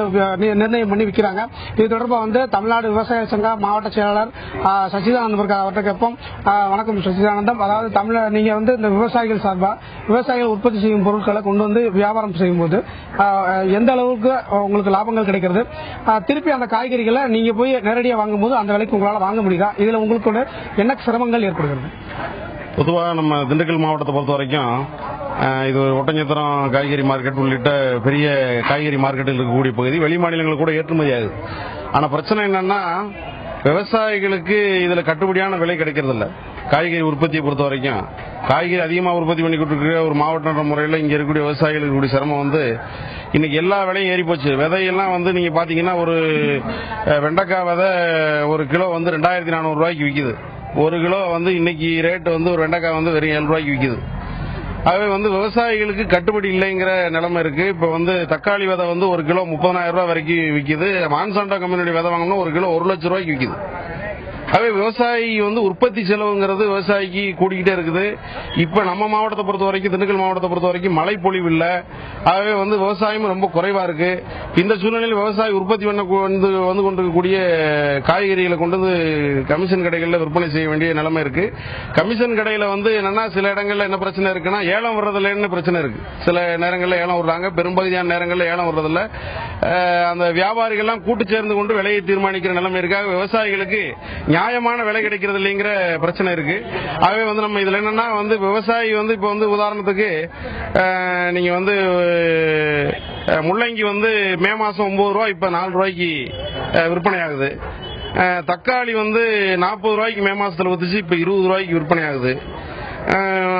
நிர்ணயம் பண்ணி விற்கிறாங்க. இது தொடர்பாக வந்து தமிழ்நாடு விவசாய சங்க மாவட்ட செயலாளர் சச்சிதானந்தம் அவர்கிட்ட கேட்போம். வணக்கம் சச்சிதானந்தம். அதாவது நீங்க வந்து இந்த விவசாயிகள் சார்பா விவசாயிகள் உற்பத்தி செய்யும் பொருட்களை கொண்டு வந்து வியாபாரம் செய்யும் போது எந்த அளவுக்கு உங்களுக்கு லாபங்கள் கிடைக்கிறது, திருப்பி அந்த காய்கறிகளை நீங்க போய் நேரடியாக வாங்கும் போது அந்த விலைக்கு உங்களால வாங்க முடியுதா, இதுல உங்களுக்கு என்ன சிரமங்கள் ஏற்படுகிறது? பொதுவாக நம்ம திண்டுக்கல் மாவட்டத்தை பொறுத்த வரைக்கும் இது ஒட்டஞ்சத்திரம் காய்கறி மார்க்கெட் உள்ளிட்ட பெரிய காய்கறி மார்க்கெட்டில் இருக்கக்கூடிய பகுதி வெளி மாநிலங்கள் கூட ஏற்றுமதி ஆகுது. ஆனா பிரச்சனை என்னன்னா விவசாயிகளுக்கு இதுல கட்டுப்படியான விலை கிடைக்கிறது இல்ல. காய்கறி உற்பத்தியை பொறுத்த வரைக்கும் காய்கறி அதிகமாக உற்பத்தி பண்ணிக்கிட்டு இருக்கிற ஒரு மாவட்ட முறையில் இங்க இருக்கக்கூடிய விவசாயிகளுக்கு கூடிய சிரமம் வந்து இன்னைக்கு எல்லா விலையும் ஏறி போச்சு. விதையெல்லாம் வந்து நீங்க பாத்தீங்கன்னா ஒரு வெண்டைக்காய் விதை ஒரு கிலோ வந்து 2400 ரூபாய்க்கு விற்குது. ஒரு கிலோ வந்து இன்னைக்கு ரேட் வந்து ஒரு வெண்டைக்காய் வந்து வெறும் 7 ரூபாய்க்கு விற்குது. ஆகவே வந்து விவசாயிகளுக்கு கட்டுப்படி இல்லைங்கிற நிலைமை இருக்கு. இப்ப வந்து தக்காளி விதை வந்து ஒரு கிலோ 30,000 ரூபாய் வரைக்கும் விற்குது. மான்சாண்டா கம்பெனியுடைய விதை வாங்கணும் ஒரு கிலோ 1 லட்சம் ரூபாய்க்கு விற்குது. ஆகவே விவசாயி வந்து உற்பத்தி செலவுங்கிறது விவசாயிக்கு கூடிக்கிட்டே இருக்குது. இப்ப நம்ம மாவட்டத்தை பொறுத்த வரைக்கும் திண்டுக்கல் மாவட்டத்தை பொறுத்த வரைக்கும் மழை பொழிவு இல்ல. ஆகவே வந்து விவசாயமும் ரொம்ப குறைவா இருக்கு. இந்த சூழ்நிலையில் விவசாயி உற்பத்தி பண்ண வந்து கொண்டிருக்கக்கூடிய காய்கறிகளை கொண்டு வந்து கமிஷன் கடைகளில் விற்பனை செய்ய வேண்டிய நிலைமை இருக்கு. கமிஷன் கடையில வந்து என்னன்னா சில இடங்கள்ல என்ன பிரச்சனை இருக்குன்னா ஏலம் வர்றதுலன்னு பிரச்சனை இருக்கு. சில நேரங்களில் ஏலம் விடுறாங்க, பெரும்பகுதியான நேரங்களில் ஏலம் வர்றதில்ல. அந்த வியாபாரிகள்லாம் கூட்டு சேர்ந்து கொண்டு விலையை தீர்மானிக்கிற நிலைமை இருக்காக விவசாயிகளுக்கு நியாயமான விலை கிடைக்கிறது இல்லைங்கிற பிரச்சனை இருக்கு. ஆகவே வந்து நம்ம இதுல என்னன்னா வந்து விவசாயி வந்து இப்ப வந்து உதாரணத்துக்கு நீங்க வந்து முள்ளங்கி வந்து மே மாசம் 9 ரூபாய் இப்ப 4 ரூபாய்க்கு விற்பனை ஆகுது. தக்காளி வந்து 40 ரூபாய்க்கு மே மாசத்துல வித்துச்சு, இப்ப 20 ரூபாய்க்கு விற்பனை ஆகுது.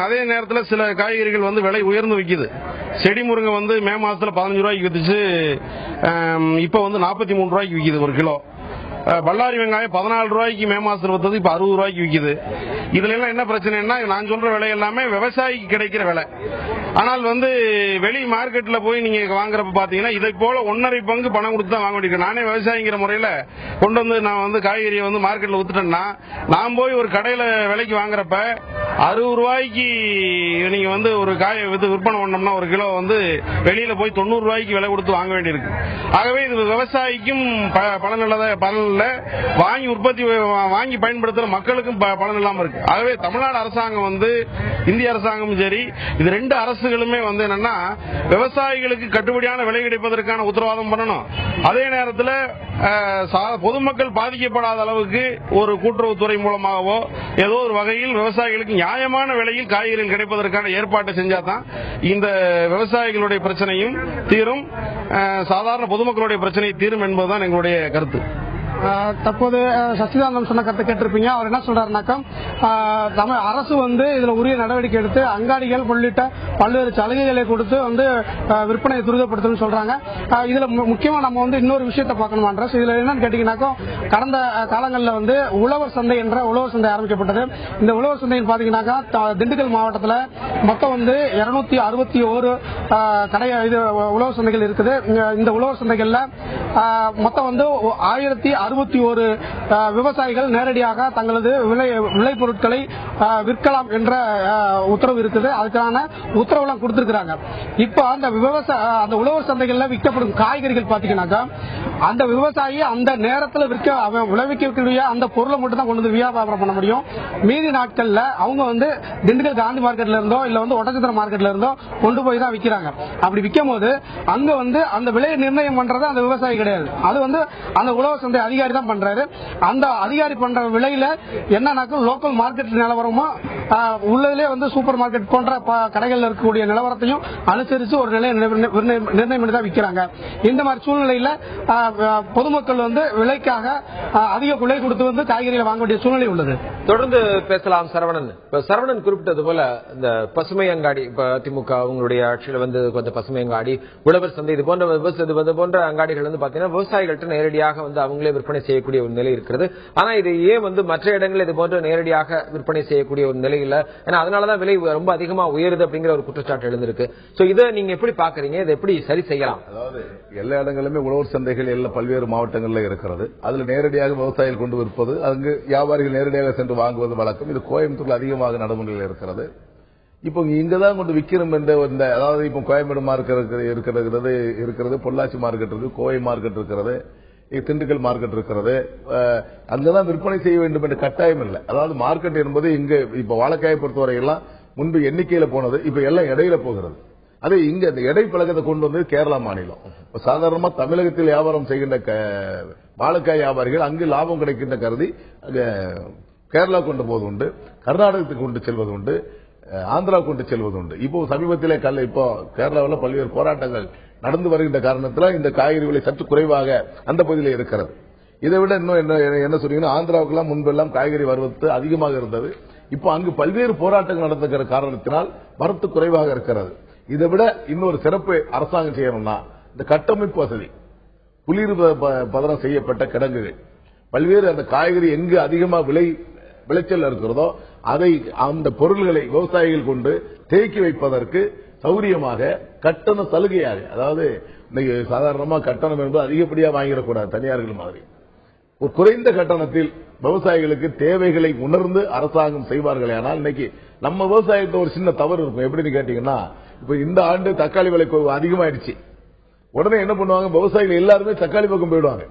அதே நேரத்தில் சில காய்கறிகள் வந்து விலை உயர்ந்து விற்குது. செடி முருங்கை வந்து மே மாசத்துல 15 ரூபாய்க்கு வித்துச்சு, இப்ப வந்து 43 ரூபாய்க்கு விற்குது ஒரு கிலோ. பல்லாரி வெங்காயம் 14 ரூபாய்க்கு மே மாசத்துல வித்தது இப்ப 60 ரூபாய்க்கு விற்குது. இதுல எல்லாம் என்ன பிரச்சனைன்னா நான் சொல்ற விலை எல்லாமே விவசாயிக்கு கிடைக்கிற விலை. ஆனால் வந்து வெளி மார்க்கெட்ல போய் நீங்க வாங்குறப்ப பாத்தீங்கன்னா இதை போல 1.5 பங்கு பணம் கொடுத்து தான் வாங்க வேண்டியிருக்கு. நானே விவசாயிங்கிற முறையில கொண்டு வந்து நான் வந்து காய்கறியை வந்து மார்க்கெட்ல வித்துட்டேன்னா நான் போய் ஒரு கடையில விலைக்கு வாங்குறப்ப 60 ரூபாய்க்கு நீங்க வந்து ஒரு காயை விற்பனை பண்ணோம்னா ஒரு கிலோ வந்து வெளியில போய் 90 ரூபாய்க்கு விலை கொடுத்து வாங்க வேண்டியிருக்கு. ஆகவே இது விவசாயிக்கும் பலன் இல்ல, வாங்கி உற்பத்தி வாங்கி பயன்படுத்துற மக்களுக்கும் பலன் இல்லாம இருக்கு. ஆகவே தமிழ்நாடு அரசாங்கம் வந்து இந்திய அரசாங்கமும் சரி இது 2 அரசுகளுமே வந்து என்னன்னா விவசாயிகளுக்கு கட்டுப்படியான விலை கிடைப்பதற்கான உத்தரவாதம் பண்ணணும். அதே நேரத்தில் பொதுமக்கள் பாதிக்கப்படாத அளவுக்கு ஒரு கூட்டுறவுத்துறை மூலமாகவோ ஏதோ ஒரு வகையில் விவசாயிகளுக்கு நியாயமான விலையில் காய்கறிகள் கிடைப்பதற்கான ஏற்பாட்டை செஞ்சாதான் இந்த விவசாயிகளுடைய பிரச்சனையும் தீரும், சாதாரண பொதுமக்களுடைய பிரச்சனை தீரும் என்பதுதான் எங்களுடைய கருத்து. தற்போது சச்சிதானந்தம் சொன்ன கருத்தை கேட்டிருப்பீங்க. அவர் என்ன சொல்றாருனாக்கா தமிழ் அரசு வந்து இதுல உரிய நடவடிக்கை எடுத்து அங்காடிகள் உள்ளிட்ட பல்வேறு சலுகைகளை கொடுத்து வந்து விற்பனையை துரிதப்படுத்தணும்னு சொல்றாங்க. இதுல முக்கியமா நம்ம வந்து இன்னொரு விஷயத்தை பார்க்கணுமான்ற இதுல என்னன்னு கேட்டீங்கன்னாக்கா கடந்த காலங்களில் வந்து உழவர் சந்தை என்ற உழவர் சந்தை ஆரம்பிக்கப்பட்டது. இந்த உழவர் சந்தையில் பாத்தீங்கன்னாக்கா திண்டுக்கல் மாவட்டத்தில் மொத்தம் வந்து 261 உழவர் சந்தைகள் இருக்குது. இந்த உழவர் சந்தைகள்ல மொத்தம் வந்து 1061 விவசாயிகள் நேரடியாக தங்களது விளை பொருட்களை விற்கலாம் என்ற உத்தரவு இருக்குது. அதுக்கான உத்தரவுலாம் கொடுத்திருக்கிறாங்க. இப்ப அந்த உழவர் சந்தைகளில் விற்கப்படும் காய்கறிகள் பாத்தீங்கன்னாக்கா அந்த விவசாயி அந்த நேரத்தில் விளைவிக்கக்கூடிய அந்த பொருளை மட்டும் தான் கொண்டு வந்து வியாபாரம் பண்ண முடியும். மீதி நாட்கள்ல அவங்க வந்து திண்டுக்கல் காந்தி மார்க்கெட்ல இருந்தோ இல்ல வந்து ஒட்டச்சத்திரம் மார்க்கெட்ல இருந்தோ கொண்டு போய் தான் விற்கிறாங்க. அப்படி விற்கும் போது அங்க வந்து அந்த விலையை நிர்ணயம் பண்றது அந்த விவசாயி கிடையாது, அது வந்து அந்த உழவர் சந்தை அதிகாரி தான் பண்றாரு. அந்த அதிகாரி பண்ற விலையில என்னன்னாக்க லோக்கல் மார்க்கெட் நிலவரமும் உள்ளதிலே வந்து சூப்பர் மார்க்கெட் போன்ற கடைகள் இருக்கக்கூடிய நிலவரத்தையும் அனுசரித்து ஒரு நிலையை நிர்ணயம் பண்ணி தான் விற்கிறாங்க. இந்த மாதிரி சூழ்நிலையில பொதுமக்கள் வந்து விலைக்காக அதிக விலை கொடுத்து வந்து காய்கறிகளை வாங்க வேண்டிய சூழ்நிலை உள்ளது. தொடர்ந்து பேசலாம் சரவணன். சரவணன் குறிப்பிட்டது போல இந்த பசுமை அங்காடி இப்ப திமுக அவங்களுடைய ஆட்சியில் வந்து கொஞ்சம் பசுமை அங்காடி உழவர் சந்தை இது போன்ற அங்காடிகள் வந்து பாத்தீங்கன்னா விவசாயிகள்கிட்ட நேரடியாக வந்து அவங்களே விற்பனை செய்யக்கூடிய ஒரு நிலை இருக்கிறது. ஆனா இது ஏன் மற்ற இடங்களில் இது போன்ற நேரடியாக விற்பனை செய்யக்கூடிய ஒரு நிலை இல்ல, ஏன்னா அதனாலதான் விலை ரொம்ப அதிகமா உயருது அப்படிங்கிற ஒரு குற்றச்சாட்டு எழுந்திருக்கு. சோ இதை நீங்க எப்படி பாக்குறீங்க, இதை எப்படி சரி செய்யலாம்? அதாவது எல்லா இடங்களிலுமே உழவர் சந்தைகள் எல்லாம் பல்வேறு மாவட்டங்களில் இருக்கிறது. அதுல நேரடியாக விவசாயிகள் கொண்டு விற்பது, அங்கு வியாபாரிகள் நேரடியாக சென்று வாங்குவது வழக்கம். இது கோயம்புத்தூர்ல அதிகமாக நடைமுறையில் இருக்கிறது. இப்போ இங்கதான் கொண்டு விற்கிறோம் என்ற அதாவது இப்போ கோயம்பேடு மார்க்கெட் இருக்கிறது, பொள்ளாச்சி மார்க்கெட் இருக்கு, கோவை மார்க்கெட் இருக்கிறது, திண்டுக்கல் மார்க்கெட் இருக்கிறது. அங்கதான் விற்பனை செய்ய வேண்டும் என்ற கட்டாயம் இல்லை. அதாவது மார்க்கெட் என்பது இங்க இப்ப வாழைக்காயை பொறுத்தவரையெல்லாம் முன்பு எண்ணிக்கையில போனது, இப்ப எல்லாம் இடையில போகிறது. அது இங்க அந்த எடை பழக்கத்தை கொண்டு வந்து கேரளா மாநிலம் சாதாரணமா தமிழகத்தில் வியாபாரம் செய்கின்ற வாழைக்காய் வியாபாரிகள் அங்கு லாபம் கிடைக்கின்ற கருதி கேரளா கொண்டு போவது உண்டு, கர்நாடகத்துக்கு கொண்டு செல்வது உண்டு, ஆந்திரா கொண்டு செல்வது உண்டு. இப்போ சமீபத்திலே இப்போ கேரளாவில் பல்வேறு போராட்டங்கள் நடந்து வருகின்ற காரணத்தில் இந்த காய்கறி விலை சற்று குறைவாக அந்த பகுதியில் இருக்கிறது. இதை விட இன்னும் என்ன சொன்னீங்கன்னா, ஆந்திராவுக்கெல்லாம் முன்பெல்லாம் காய்கறி வரத்து அதிகமாக இருந்தது. இப்போ அங்கு பல்வேறு போராட்டங்கள் நடந்துகிற காரணத்தினால் வரத்து குறைவாக இருக்கிறது. இதை விட இன்னொரு சிறப்பு அரசாங்கம் செய்யணும்னா, இந்த கட்டமைப்பு வசதி, குளிர் பதனம் செய்யப்பட்ட கிடங்குகள், பல்வேறு அந்த காய்கறி எங்கு அதிகமாக விளைச்சல் இருக்கிறதோ அதை அந்த பொருள்களை விவசாயிகள் கொண்டு தேக்கி வைப்பதற்கு சௌரியமாக கட்டண சலுகையாக, அதாவது இன்னைக்கு சாதாரணமா கட்டணம் என்பது அதிகப்படியாக வாங்கிடக்கூடாது தனியார்கள் மாதிரி, ஒரு குறைந்த கட்டணத்தில் விவசாயிகளுக்கு தேவைகளை உணர்ந்து அரசாங்கம் செய்வார்களே. ஆனால் இன்னைக்கு நம்ம விவசாயத்தை ஒரு சின்ன தவறு இருக்கும். எப்படின்னு கேட்டீங்கன்னா, இப்ப இந்த ஆண்டு தக்காளி விலை அதிகமாயிடுச்சு, உடனே என்ன பண்ணுவாங்க, விவசாயிகள் எல்லாருமே தக்காளி பக்கம் போயிடுவாங்க.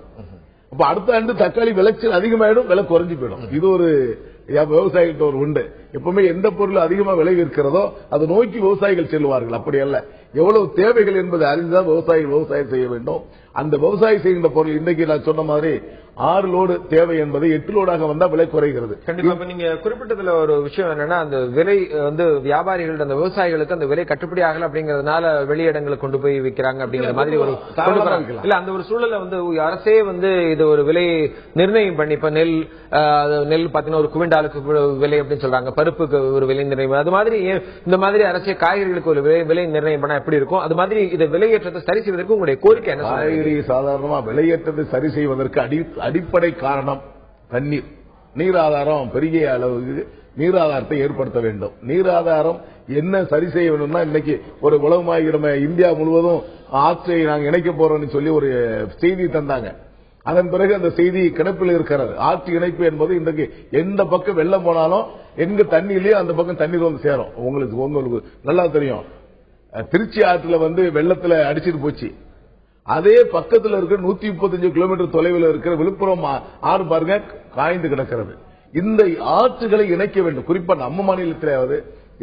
அப்ப அடுத்த ஆண்டு தக்காளி விளைச்சல் அதிகமாயிடும், விலை குறைஞ்சு போயிடும். இது ஒரு விவசாயிகிட்ட ஒரு உண்டு. எப்பவுமே எந்த பொருள் அதிகமா விலை இருக்கிறதோ அதை நோக்கி விவசாயிகள் செல்வார்கள். அப்படி அல்ல, எவ்வளவு தேவைகள் என்பதை அறிந்துதான் விவசாயிகள் விவசாயம் செய்ய வேண்டும். அந்த விவசாயம் செய்கின்ற பொருள் இன்னைக்கு நான் சொன்ன மாதிரி 6 லோடு தேவை என்பது 8 லோடாக வந்தா விலை குறைகிறது. கண்டிப்பா நீங்க குறிப்பிட்டதுல ஒரு விஷயம் என்னன்னா, அந்த விலை வியாபாரிகள் அந்த விவசாயிகளுக்கு அந்த விலை கட்டுப்படி ஆகல அப்படிங்கறதுனால வெளியிடங்களுக்கு கொண்டு போய் விற்கிறாங்க அப்படிங்கிற மாதிரி ஒரு இல்ல, அந்த ஒரு சூழல அரசே இது ஒரு விலை நிர்ணயம் பண்ணி, இப்ப நெல் பாத்தீங்கன்னா ஒரு குவிண்டாலுக்கு விலை அப்படின்னு சொல்றாங்க, பருப்புக்கு ஒரு விலை நிர்ணயம், அது மாதிரி இந்த மாதிரி அரசே காய்கறிகளுக்கு ஒரு விலை நிர்ணயம் பண்ணா எப்படி இருக்கும்? அது மாதிரி இதை விலையேற்றத்தை சரி செய்வதற்கு உங்களுடைய கோரிக்கை என்ன? காய்கறி சாதாரணமா விலையேற்றத்தை சரி செய்வதற்கு அடிப்படை காரணம் தண்ணீர். நீர் ஆதாரம் பெரிய அளவுக்கு நீர் ஆதாரத்தை ஏற்படுத்த வேண்டும். நீர் ஆதாரம் என்ன சரி செய்ய வேண்டும்னா, இன்னைக்கு ஒரு உலகமாகி நம்ம இந்தியா முழுவதும் ஆற்றை நாங்க இணைக்க போறோம்னு சொல்லி ஒரு செய்தி தந்தாங்க. அதன் பிறகு அந்த செய்தி கிணப்பில் இருக்கிறது. ஆற்று இணைப்பு என்பது இன்றைக்கு எந்த பக்கம் வெள்ளம் போனாலும் எங்க தண்ணியிலேயே அந்த பக்கம் தண்ணீர் வந்து சேரும். உங்களுக்கு நல்லா தெரியும், திருச்சி ஆற்றுல வெள்ளத்துல அடிச்சிட்டு போச்சு. அதே பக்கத்தில் இருக்கிற 135 கிலோமீட்டர் தொலைவில் இருக்கிற விழுப்புரம் ஆறு பாருங்க காய்ந்து கிடக்கிறது. இந்த ஆற்றுகளை இணைக்க வேண்டும். குறிப்பா நம்ம மாநிலத்திலாவது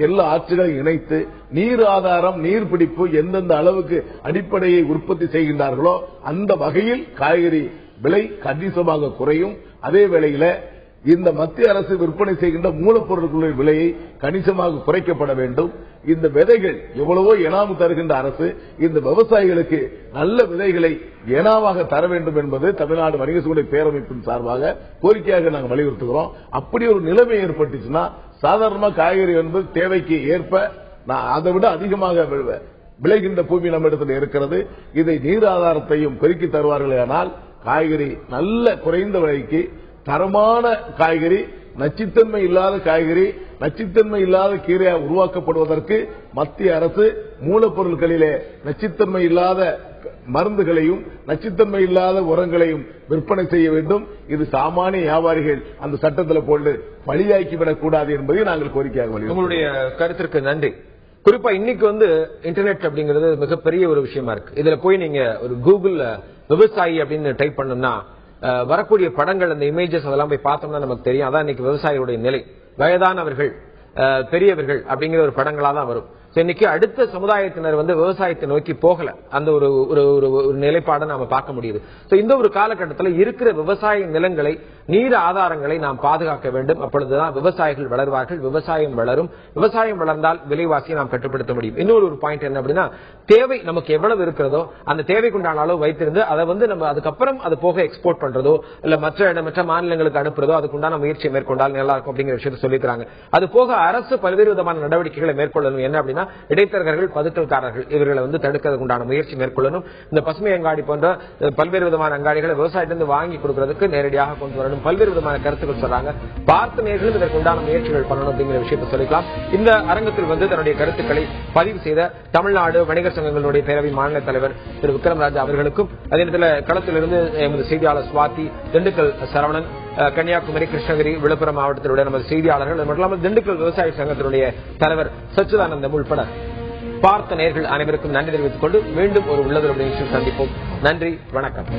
எல்லா ஆற்றுகளையும் இணைத்து நீர் ஆதாரம், நீர் பிடிப்பு எந்தெந்த அளவுக்கு அடிப்படையை உற்பத்தி செய்கின்றார்களோ அந்த வகையில் காய்கறி விலை கணிசமாக குறையும். அதே வேளையில இந்த மத்திய அரசு விற்பனை செய்கின்ற மூலப்பொருட்களின் விலையை கணிசமாக குறைக்கப்பட வேண்டும். இந்த விதைகள் எவ்வளவோ எனாமு தருகின்ற அரசு இந்த விவசாயிகளுக்கு நல்ல விதைகளை ஏனாவாக தர வேண்டும் என்பது தமிழ்நாடு வணிக சூழலை பேரமைப்பின் சார்பாக கோரிக்கையாக நாங்கள் வலியுறுத்துகிறோம். அப்படி ஒரு நிலைமை ஏற்பட்டுச்சுன்னா சாதாரணமா காய்கறி என்பது தேவைக்கு ஏற்ப அதை விட அதிகமாக விளைகின்ற பூமி நம்ம இடத்தில் இருக்கிறது. இதை நீர் ஆதாரத்தையும் பெருக்கி தருவார்களே ஆனால் காய்கறி நல்ல குறைந்த விலைக்கு தரமான காய்கறி, நச்சுத்தன்மை இல்லாத காய்கறி, நச்சுத்தன்மை இல்லாத கீரை உருவாக்கப்படுவதற்கு மத்திய அரசு மூலப்பொருட்களிலே நச்சுத்தன்மை இல்லாத மருந்துகளையும் நச்சுத்தன்மை இல்லாத உரங்களையும் விற்பனை செய்ய வேண்டும். இது சாமானிய வியாபாரிகள் அந்த சட்டத்தில் போட்டு பழியாக்கிவிடக் கூடாது என்பதை நாங்கள் கோரிக்கையாக வலியுறுத்துகிறோம். உங்களுடைய கருத்திற்கு நன்றி. குறிப்பா இன்னைக்கு இன்டர்நெட் அப்படிங்கிறது மிகப்பெரிய ஒரு விஷயமா இருக்கு. இதுல போய் நீங்க ஒரு கூகுள்ல விவசாயி அப்படின்னு டைப் பண்ணோம்னா வரக்கூடிய படங்கள், அந்த இமேஜஸ் அதெல்லாம் போய் பார்த்தோம்னா நமக்கு தெரியும். அதான் இன்னைக்கு விவசாயிகளுடைய நிலை. வயதானவர்கள், பெரியவர்கள் அப்படிங்கிற ஒரு படங்களா தான் வரும். இன்னைக்கு அடுத்த சமுதாயத்தினர் விவசாயத்தை நோக்கி போகல, அந்த ஒரு நிலைப்பாடை நாம பார்க்க முடியுது. இந்த ஒரு காலகட்டத்தில் இருக்கிற விவசாய நிலங்களை, நீர் ஆதாரங்களை நாம் பாதுகாக்க வேண்டும். அப்பொழுதுதான் விவசாயிகள் வளர்வார்கள், விவசாயம் வளரும். விவசாயம் வளர்ந்தால் விலைவாசியை நாம் கட்டுப்படுத்த முடியும். இன்னொரு பாயிண்ட் என்ன அப்படின்னா, தேவை நமக்கு எவ்வளவு இருக்கிறதோ அந்த தேவைக்குண்டான அளவு வைத்திருந்து அதை நம்ம அதுக்கப்புறம் அது போக எக்ஸ்போர்ட் பண்றதோ இல்ல மற்ற மாநிலங்களுக்கு அனுப்புறதோ அதுக்குண்டான முயற்சியை மேற்கொண்டால் நல்லா இருக்கும் அப்படிங்கிற விஷயத்தை சொல்லிக்கிறாங்க. அது போக அரசு பல்வேறு விதமான நடவடிக்கைகளை மேற்கொள்ளணும். என்ன அப்படின்னா, இடைத்தரகர்கள், பதுக்கல்காரர்கள் இவர்களை தடுக்கிறதுக்கு உண்டான முயற்சி மேற்கொள்ளணும். இந்த பசுமை அங்காடி போன்ற பல்வேறு விதமான அங்காடிகளை விவசாயத்திலிருந்து வாங்கி கொடுக்கறதுக்கு நேரடியாக கொண்டு வரணும். பல்வேறு விதமான கருத்துக்கள் சொல்றாங்க. பார்த்த நேர்களும் இதற்கு உண்டான முயற்சிகள் பண்ணணும் அப்படிங்கிற விஷயத்தை சொல்லிக்கலாம். இந்த அரங்கத்தில் தன்னுடைய கருத்துக்களை பதிவு செய்த தமிழ்நாடு வணிகர் சங்கங்களுடைய பேரவை மாநில தலைவர் திரு விக்ரம்ராஜா அவர்களுக்கும், அதே நேரத்தில் களத்திலிருந்து எமது செய்தியாளர் சுவாதி, திண்டுக்கல் சரவணன், கன்னியாகுமரி, கிருஷ்ணகிரி, விழுப்புரம் மாவட்டத்திலுடைய நமது செய்தியாளர்கள், அது மட்டும் இல்லாமல் திண்டுக்கல் விவசாய சங்கத்தினுடைய தலைவர் சச்சிதானந்தம் உள்பட பார்த்த நேயர்கள் அனைவருக்கும் நன்றி தெரிவித்துக் கொண்டு மீண்டும் ஒரு உள்ளது சந்திப்போம். நன்றி, வணக்கம்.